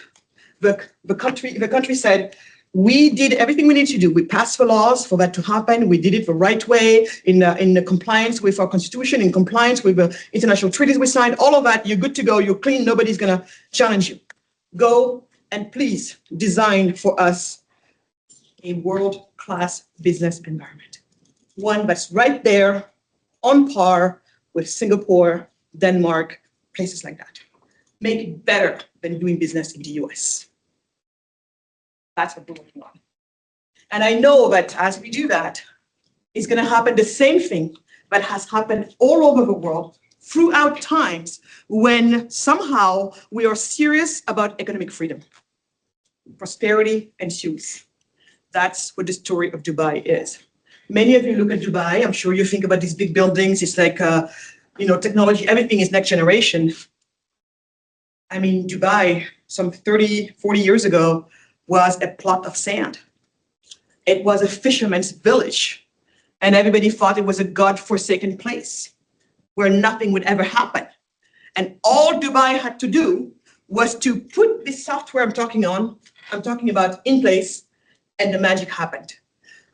C: the country said, we did everything we need to do. We passed the laws for that to happen. We did it the right way in the compliance with our constitution, in compliance with the international treaties we signed, all of that. You're good to go. You're clean. Nobody's going to challenge you. Go and please design for us a world-class business environment. One that's right there on par with Singapore, Denmark, places like that. Make it better than doing business in the US. That's what we're working on. And I know that as we do that, it's going to happen the same thing that has happened all over the world throughout times when somehow we are serious about economic freedom. Prosperity ensues. That's what the story of Dubai is. Many of you look at Dubai. I'm sure you think about these big buildings. It's like, technology, everything is next generation. I mean, Dubai, some 30, 40 years ago, was a plot of sand. It was a fisherman's village. And everybody thought it was a God-forsaken place where nothing would ever happen. And all Dubai had to do was to put this software I'm talking about in place, and the magic happened.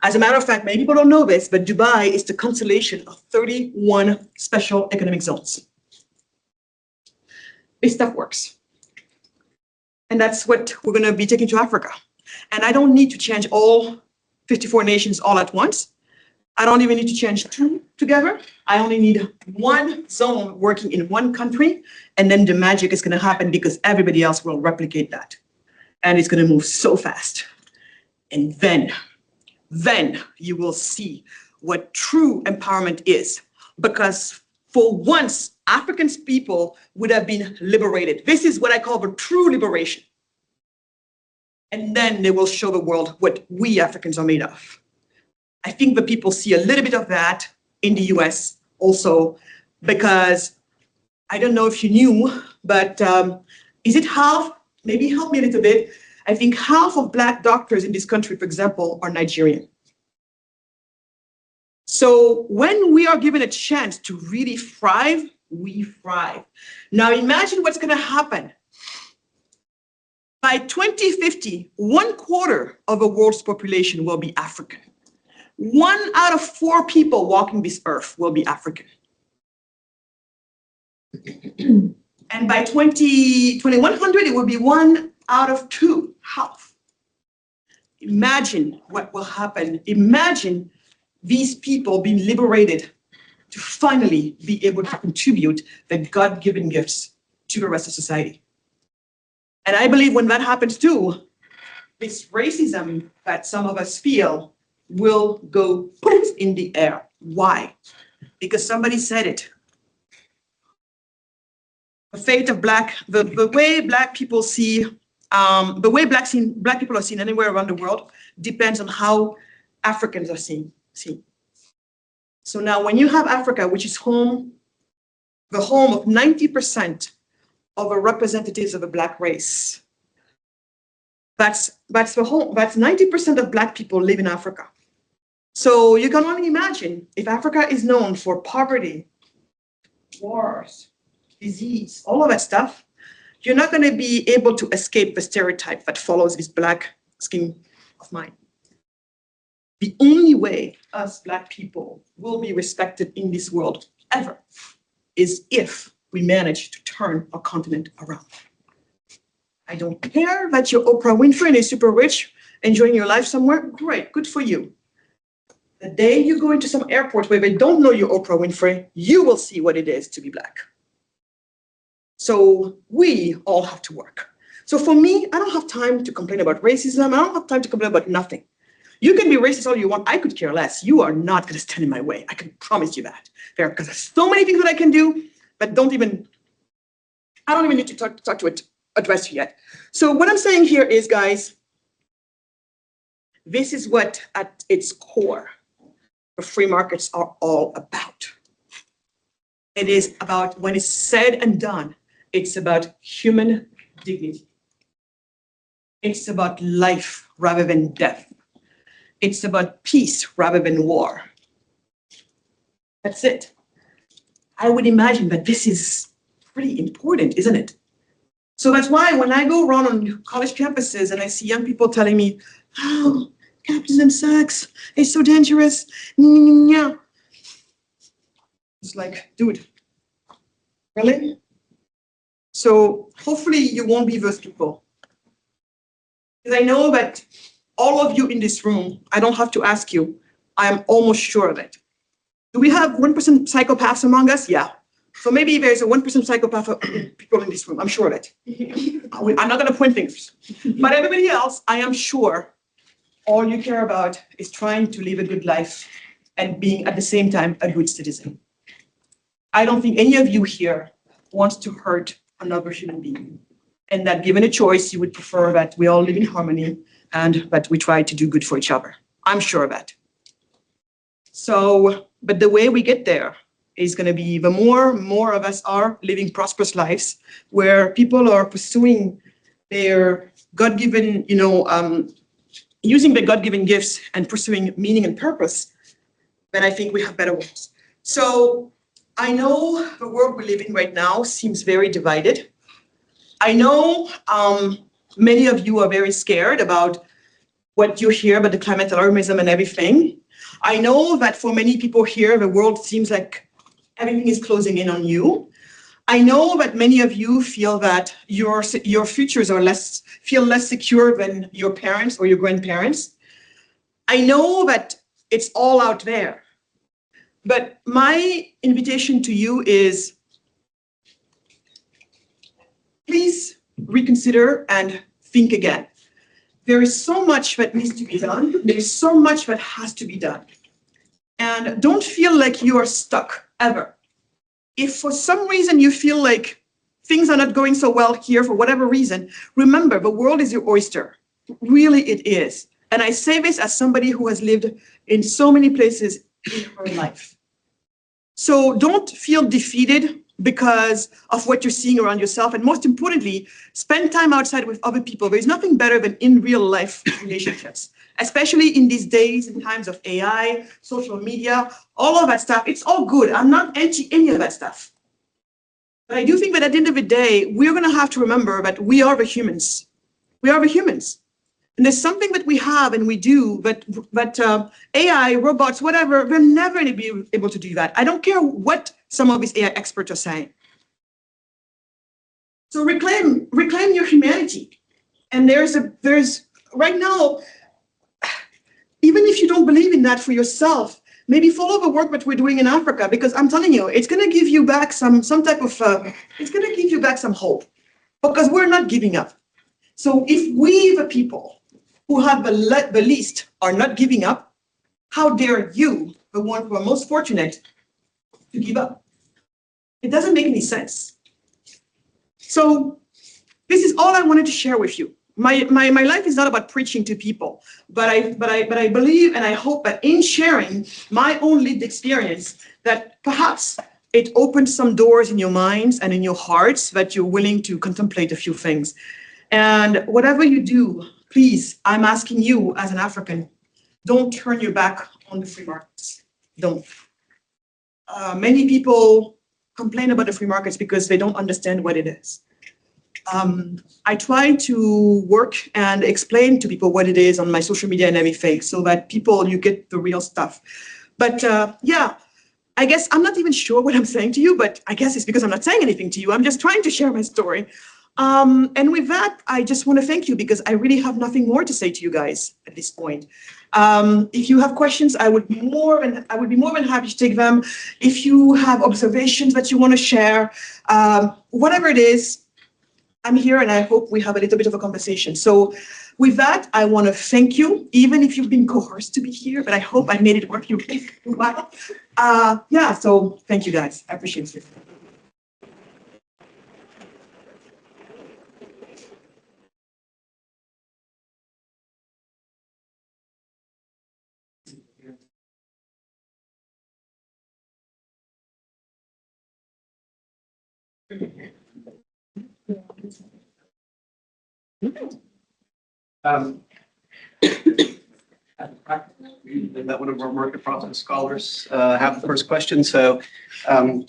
C: As a matter of fact, many people don't know this, but Dubai is the constellation of 31 special economic zones. This stuff works. And that's what we're going to be taking to Africa. And I don't need to change all 54 nations all at once. I don't even need to change 2 together. I only need 1 zone working in 1 country, and then the magic is going to happen because everybody else will replicate that. And it's going to move so fast. And then you will see what true empowerment is. Because for once, African people would have been liberated. This is what I call the true liberation. And then they will show the world what we Africans are made of. I think the people see a little bit of that in the US also, because I don't know if you knew, but is it half? Maybe help me a little bit. I think half of Black doctors in this country, for example, are Nigerian. So when we are given a chance to really thrive, we thrive. Now imagine what's going to happen. By 2050, 1/4 of the world's population will be African. 1 out of 4 people walking this earth will be African. And by 2100, it will be 1 out of 2, half. Imagine what will happen. Imagine these people being liberated to finally be able to contribute the God-given gifts to the rest of society. And I believe when that happens too, this racism that some of us feel will go poof in the air. Why? Because somebody said it. The fate of the way Black people see, the way Black people are seen anywhere around the world depends on how Africans are seen. So now when you have Africa, which is the home of 90% of the representatives of the Black race, that's 90% of Black people live in Africa. So you can only imagine if Africa is known for poverty, wars, disease, all of that stuff, you're not going to be able to escape the stereotype that follows this Black skin of mine. The only way us Black people will be respected in this world ever is if we manage to turn our continent around. I don't care that you're Oprah Winfrey and you're super rich, enjoying your life somewhere. Great, good for you. The day you go into some airport where they don't know you're Oprah Winfrey, you will see what it is to be Black. So we all have to work. So for me, I don't have time to complain about racism. I don't have time to complain about nothing. You can be racist all you want. I could care less. You are not going to stand in my way. I can promise you that. Because there's so many things that I can do, but I don't even need to talk to address you yet. So what I'm saying here is, guys, this is what at its core the free markets are all about. It is about, when it's said and done, it's about human dignity. It's about life rather than death. It's about peace rather than war. That's it. I would imagine that this is pretty important, isn't it? So that's why when I go around on college campuses and I see young people telling me, oh, capitalism sucks, it's so dangerous. It's like, dude, really? So hopefully you won't be those people. Because I know that all of you in this room, I don't have to ask you, I am almost sure of it. Do we have 1% psychopaths among us? Yeah. So maybe there's a 1% psychopath of people in this room. I'm sure of it. I'm not going to point fingers. But everybody else, I am sure all you care about is trying to live a good life and being at the same time a good citizen. I don't think any of you here wants to hurt another human being. And that given a choice, you would prefer that we all live in harmony and that we try to do good for each other. I'm sure of that. So, but the way we get there is going to be the more of us are living prosperous lives where people are pursuing their God-given, using their God-given gifts and pursuing meaning and purpose, then I think we have better worlds. So I know the world we live in right now seems very divided. I know many of you are very scared about what you hear about the climate alarmism and everything. I know that for many people here, the world seems like everything is closing in on you. I know that many of you feel that your futures are feel less secure than your parents or your grandparents. I know that it's all out there. But my invitation to you is please reconsider and think again. There is so much that needs to be done. There's so much that has to be done. And don't feel like you are stuck ever. If for some reason you feel like things are not going so well here for whatever reason, remember the world is your oyster. Really, it is. And I say this as somebody who has lived in so many places in her life. So don't feel defeated because of what you're seeing around yourself. And most importantly, spend time outside with other people. There's nothing better than in real life relationships, especially in these days and times of AI, social media, all of that stuff. It's all good. I'm not anti any of that stuff. But I do think that at the end of the day, we're going to have to remember that we are the humans. We are the humans. And there's something that we have and we do, but AI, robots, whatever, they're never going to be able to do that. I don't care what some of these AI experts are saying. So reclaim your humanity. And there's right now, even if you don't believe in that for yourself, maybe follow the work that we're doing in Africa, because I'm telling you, it's going to give you back some type of, it's going to give you back some hope, because we're not giving up. So if we, the people who have the least, are not giving up, how dare you, the one who are most fortunate, to give up? It doesn't make any sense. So this is all I wanted to share with you. My life is not about preaching to people, but I believe and I hope that in sharing my own lived experience, that perhaps it opens some doors in your minds and in your hearts that you're willing to contemplate a few things. And whatever you do, please, I'm asking you as an African, don't turn your back on the free markets. Don't. Many people complain about the free markets because they don't understand what it is. I try to work and explain to people what it is on my social media and everything, so that you get the real stuff. But yeah, I guess I'm not even sure what I'm saying to you, but I guess it's because I'm not saying anything to you. I'm just trying to share my story. And with that, I just want to thank you, because I really have nothing more to say to you guys at this point. If you have questions, I would be more than happy to take them. If you have observations that you want to share, whatever it is, I'm here, and I hope we have a little bit of a conversation. So with that, I want to thank you, even if you've been coerced to be here, but I hope I made it worth your while. Yeah, so thank you guys. I appreciate it.
A: We let one of our market process scholars have the first question. So any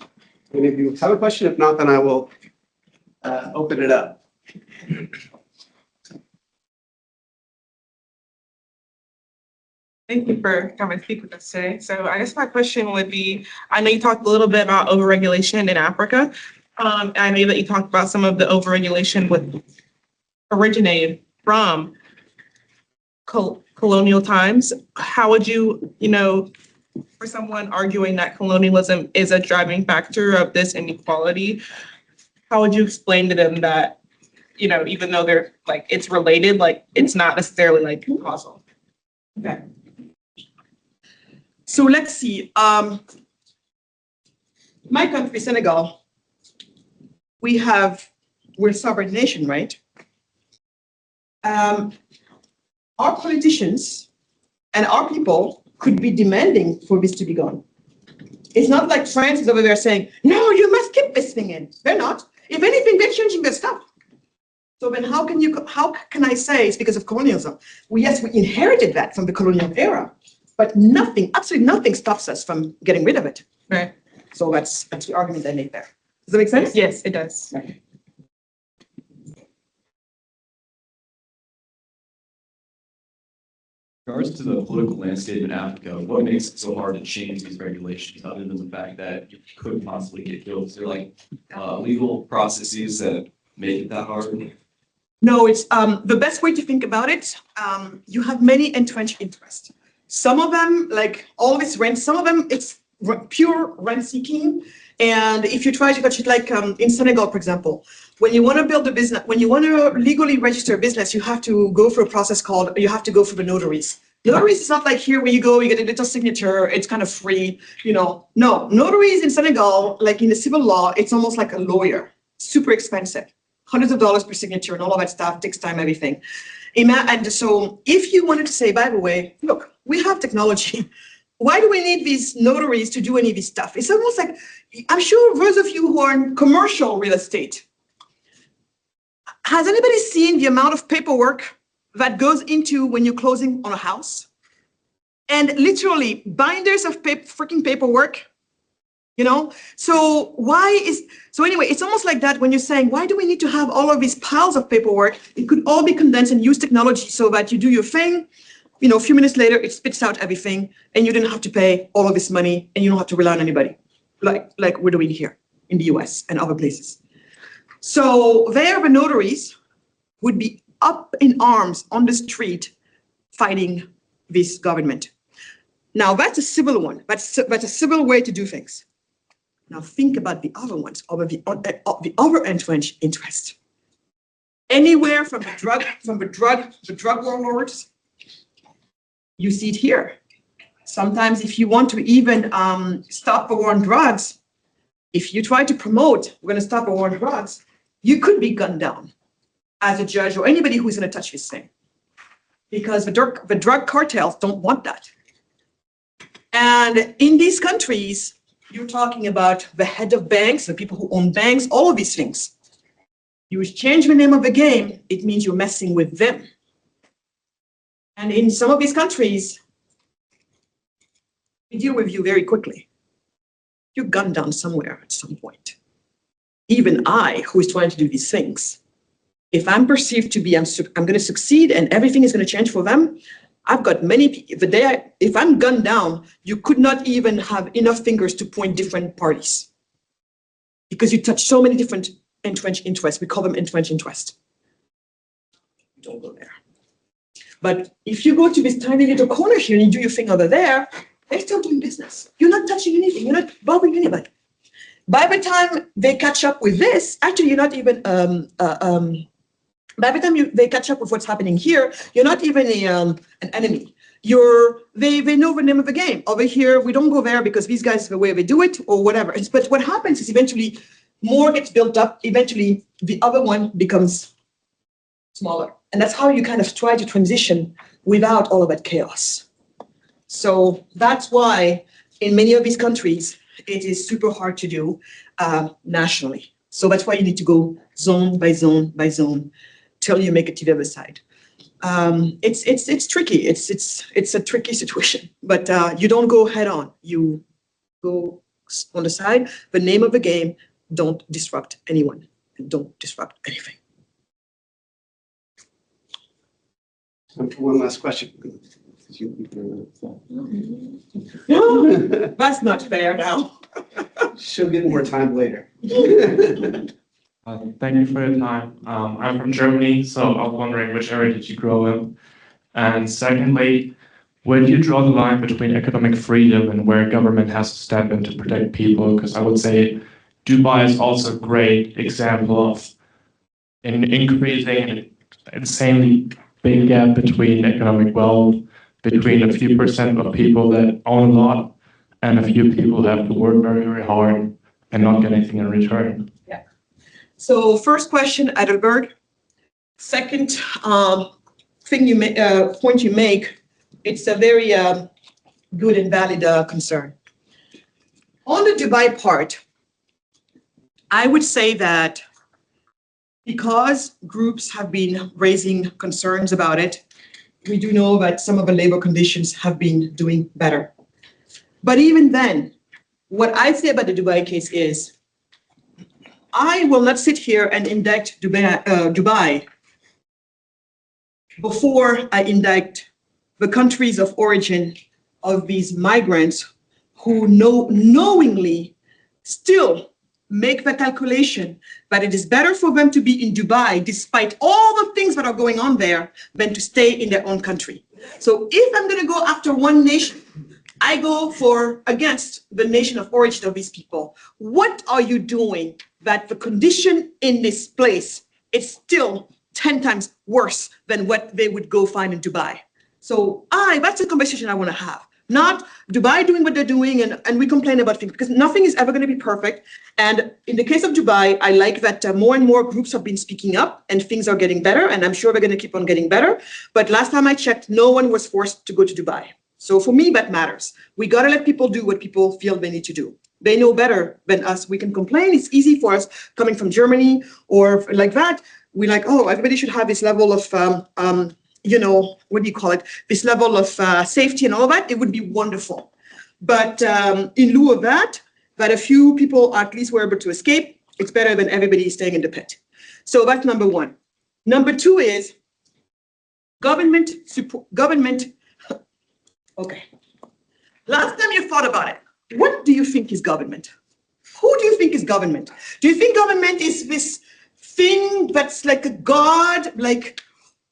A: of you have a question? If not, then I will open it up.
B: Thank you for coming to speak with us today. So I guess my question would be, I know you talked a little bit about overregulation in Africa. I know that you talked about some of the overregulation originated from colonial times. How would you, for someone arguing that colonialism is a driving factor of this inequality, how would you explain to them that, even though they're it's related, it's not necessarily causal?
C: Okay. So let's see. My country, Senegal, we're a sovereign nation, right? Our politicians and our people could be demanding for this to be gone. It's not like France is over there saying, no, you must keep this thing in. They're not. If anything, they're changing their stuff. So then how can I say it's because of colonialism? Yes, we inherited that from the colonial era, but absolutely nothing stops us from getting rid of it.
B: Right.
C: So that's the argument I made there. Does that make sense?
B: Yes, it does.
C: Right.
E: regards to the political landscape in Africa, what makes it so hard to change these regulations other than the fact that you could possibly get killed? Is there like legal processes that make it that hard?
C: No, it's the best way to think about it. You have many entrenched interests. Some of them, like all this rent, some of them it's pure rent seeking. And if you try to touch it, like in Senegal, for example, when you want to build a business, when you want to legally register a business, you have to go through a process called, you have to go through the notaries. Notaries is not like here where you go, you get a little signature, it's kind of free, you know. No, notaries in Senegal, like in the civil law, it's almost like a lawyer, super expensive. Hundreds of dollars per signature and all of that stuff, takes time, everything. And so if you wanted to say, by the way, look, we have technology. Why do we need these notaries to do any of this stuff? It's almost like, I'm sure those of you who are in commercial real estate, has anybody seen the amount of paperwork that goes into when you're closing on a house? And literally binders of freaking paperwork. You know, so anyway, it's almost like that when you're saying, why do we need to have all of these piles of paperwork? It could all be condensed and use technology so that you do your thing, you know, a few minutes later, it spits out everything and you didn't have to pay all of this money and you don't have to rely on anybody like we're doing here in the US and other places. So there, the notaries would be up in arms on the street fighting this government. Now that's a civil one, that's a civil way to do things. Now think about the other ones, the other entrenched interest. Anywhere from the drug warlords, you see it here. Sometimes if you want to even stop the war on drugs, if you try to promote, we're going to stop the war on drugs, you could be gunned down as a judge or anybody who's going to touch this thing. Because the drug cartels don't want that. And in these countries, you're talking about the head of banks, the people who own banks, all of these things. You change the name of the game, it means you're messing with them. And in some of these countries, they deal with you very quickly. You're gunned down somewhere at some point. Even I, who is trying to do these things, if I'm perceived to be, I'm going to succeed and everything is going to change for them, I've got many people, if I'm gunned down, you could not even have enough fingers to point different parties because you touch so many different entrenched interests. We call them entrenched interests. Don't go there. But if you go to this tiny little corner here and you do your thing over there, they're still doing business. You're not touching anything. You're not bothering anybody. By the time they catch up with this, actually, you're not even, by the time they catch up with what's happening here, you're not even an enemy. They know the name of the game. Over here, we don't go there because these guys, the way they do it or whatever. But what happens is eventually more gets built up. Eventually, the other one becomes smaller. And that's how you kind of try to transition without all of that chaos. So that's why in many of these countries, it is super hard to do nationally. So that's why you need to go zone by zone by zone till you make it to the other side. It's tricky. It's a tricky situation, but you don't go head on. You go on the side. The name of the game: don't disrupt anyone and don't disrupt anything.
A: Time for one last question.
C: That's not fair now.
A: She'll get more time later.
D: Thank you for your time. I'm from Germany, so I was wondering which area did you grow in? And secondly, where do you draw the line between economic freedom and where government has to step in to protect people? Because I would say Dubai is also a great example of an increasing and insanely big gap between economic wealth, between a few percent of people that own a lot and a few people who have to work very, very hard and not get anything in return.
C: Yeah. So first question, Adelberg. Second point you make, it's a very good and valid concern. On the Dubai part, I would say that because groups have been raising concerns about it, we do know that some of the labor conditions have been doing better. But even then, what I say about the Dubai case is, I will not sit here and indict Dubai before I indict the countries of origin of these migrants who knowingly still make the calculation that it is better for them to be in Dubai, despite all the things that are going on there, than to stay in their own country. So if I'm going to go after one nation, I go against the nation of origin of these people. What are you doing that the condition in this place is still 10 times worse than what they would go find in Dubai? So that's a conversation I want to have. Not Dubai doing what they're doing and we complain about things, because nothing is ever going to be perfect. And in the case of Dubai, I like that more and more groups have been speaking up and things are getting better, and I'm sure they're going to keep on getting better. But last time I checked, no one was forced to go to Dubai. So for me, that matters. We got to let people do what people feel they need to do. They know better than us. We can complain. It's easy for us coming from Germany or like that. We're like, oh, everybody should have this level of what do you call it? This level of safety and all that. It would be wonderful. But in lieu of that a few people at least were able to escape, it's better than everybody staying in the pit. So that's number one. Number two is government support. Okay. Last time you thought about it, what do you think is government? Who do you think is government? Do you think government is this thing that's like a god,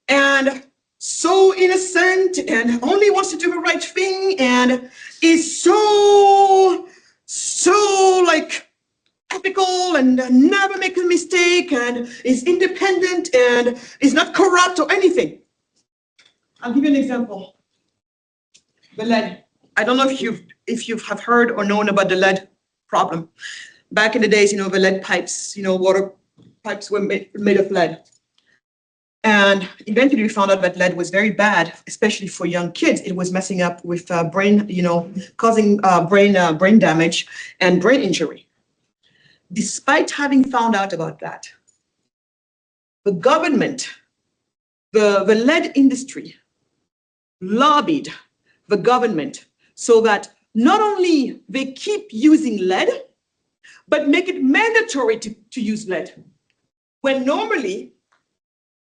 C: and so innocent and only wants to do the right thing and is so ethical and never makes a mistake and is independent and is not corrupt or anything? I'll give you an example. The lead. I don't know if you have heard or known about the lead problem. Back in the days, the lead pipes, water pipes were made of lead. And eventually we found out that lead was very bad, especially for young kids. It was messing up with brain, causing brain damage and brain injury. Despite having found out about that, the government, the lead industry lobbied the government so that not only they keep using lead, but make it mandatory to use lead. When normally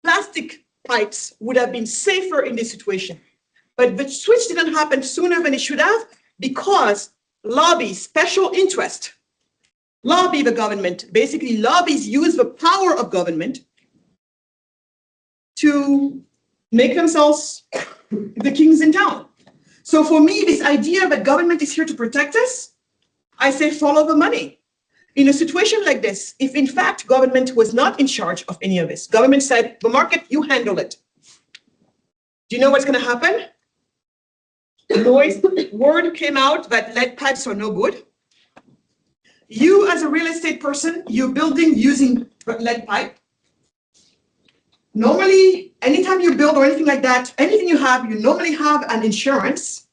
C: plastic pipes would have been safer in this situation. But the switch didn't happen sooner than it should have because lobbies, special interest, lobby the government. Basically, lobbies use the power of government to make themselves the kings in town. So for me, this idea that government is here to protect us, I say follow the money. In a situation like this, if in fact government was not in charge of any of this, government said, the market, you handle it. Do you know what's going to happen? Word came out that lead pipes are no good. You as a real estate person, you're building using lead pipe. Normally, anytime you build or anything like that, anything you normally have an insurance.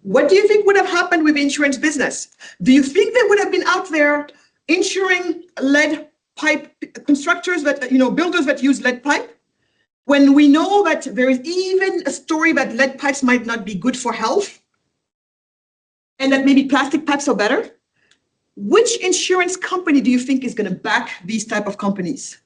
C: What do you think would have happened with the insurance business? Do you think they would have been out there insuring lead pipe constructors builders that use lead pipe? When we know that there is even a story that lead pipes might not be good for health and that maybe plastic pipes are better? Which insurance company do you think is going to back these type of companies?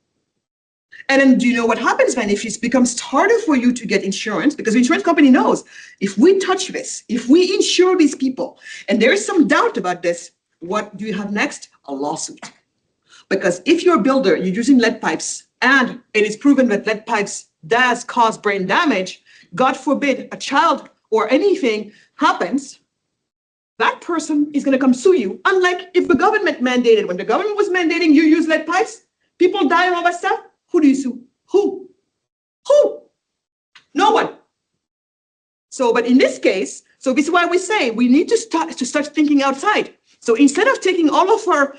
C: And then do you know what happens then if it becomes harder for you to get insurance? Because the insurance company knows if we touch this, if we insure these people, and there is some doubt about this, what do you have next? A lawsuit. Because if you're a builder, you're using lead pipes, and it is proven that lead pipes does cause brain damage, God forbid a child or anything happens, that person is going to come sue you. Unlike if the government mandated, when the government was mandating you use lead pipes, people die and all that stuff. Who do you sue? Who? No one. So, but in this case, so this is why we say we need to start thinking outside. So instead of taking all of our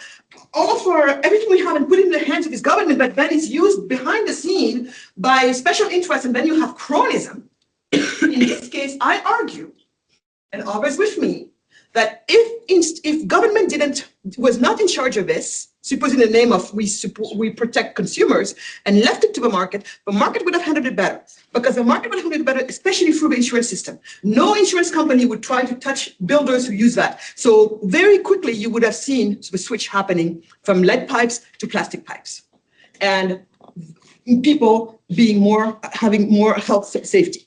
C: everything we have and put it in the hands of this government, but then it's used behind the scene by special interests, and then you have cronyism. In this case, I argue, and others with me, that if government was not in charge of this, supposing the name of we protect consumers, and left it to the market would have handled it better. Because the market would have handled it better, especially through the insurance system. No insurance company would try to touch builders who use that. So very quickly, you would have seen the switch happening from lead pipes to plastic pipes. And people having more health safety.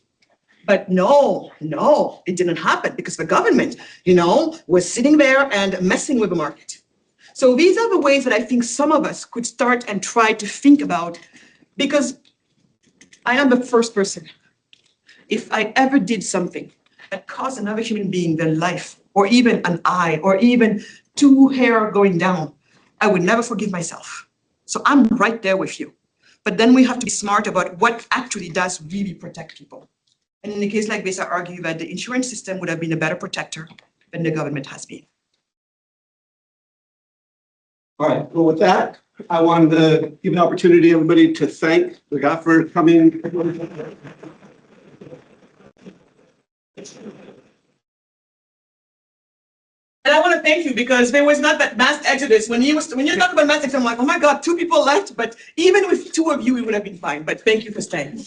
C: But no, it didn't happen because the government, was sitting there and messing with the market. So these are the ways that I think some of us could start and try to think about, because I am the first person. If I ever did something that caused another human being their life, or even an eye, or even 2 hair going down, I would never forgive myself. So I'm right there with you. But then we have to be smart about what actually does really protect people. And in a case like this, I argue that the insurance system would have been a better protector than the government has been.
A: All right, well, with that, I wanted to give an opportunity to everybody to thank Magatte for coming.
C: And I want to thank you because there was not that mass exodus. When you talk about mass exodus, I'm like, oh my God, 2 people left. But even with 2 of you, it would have been fine. But thank you for staying.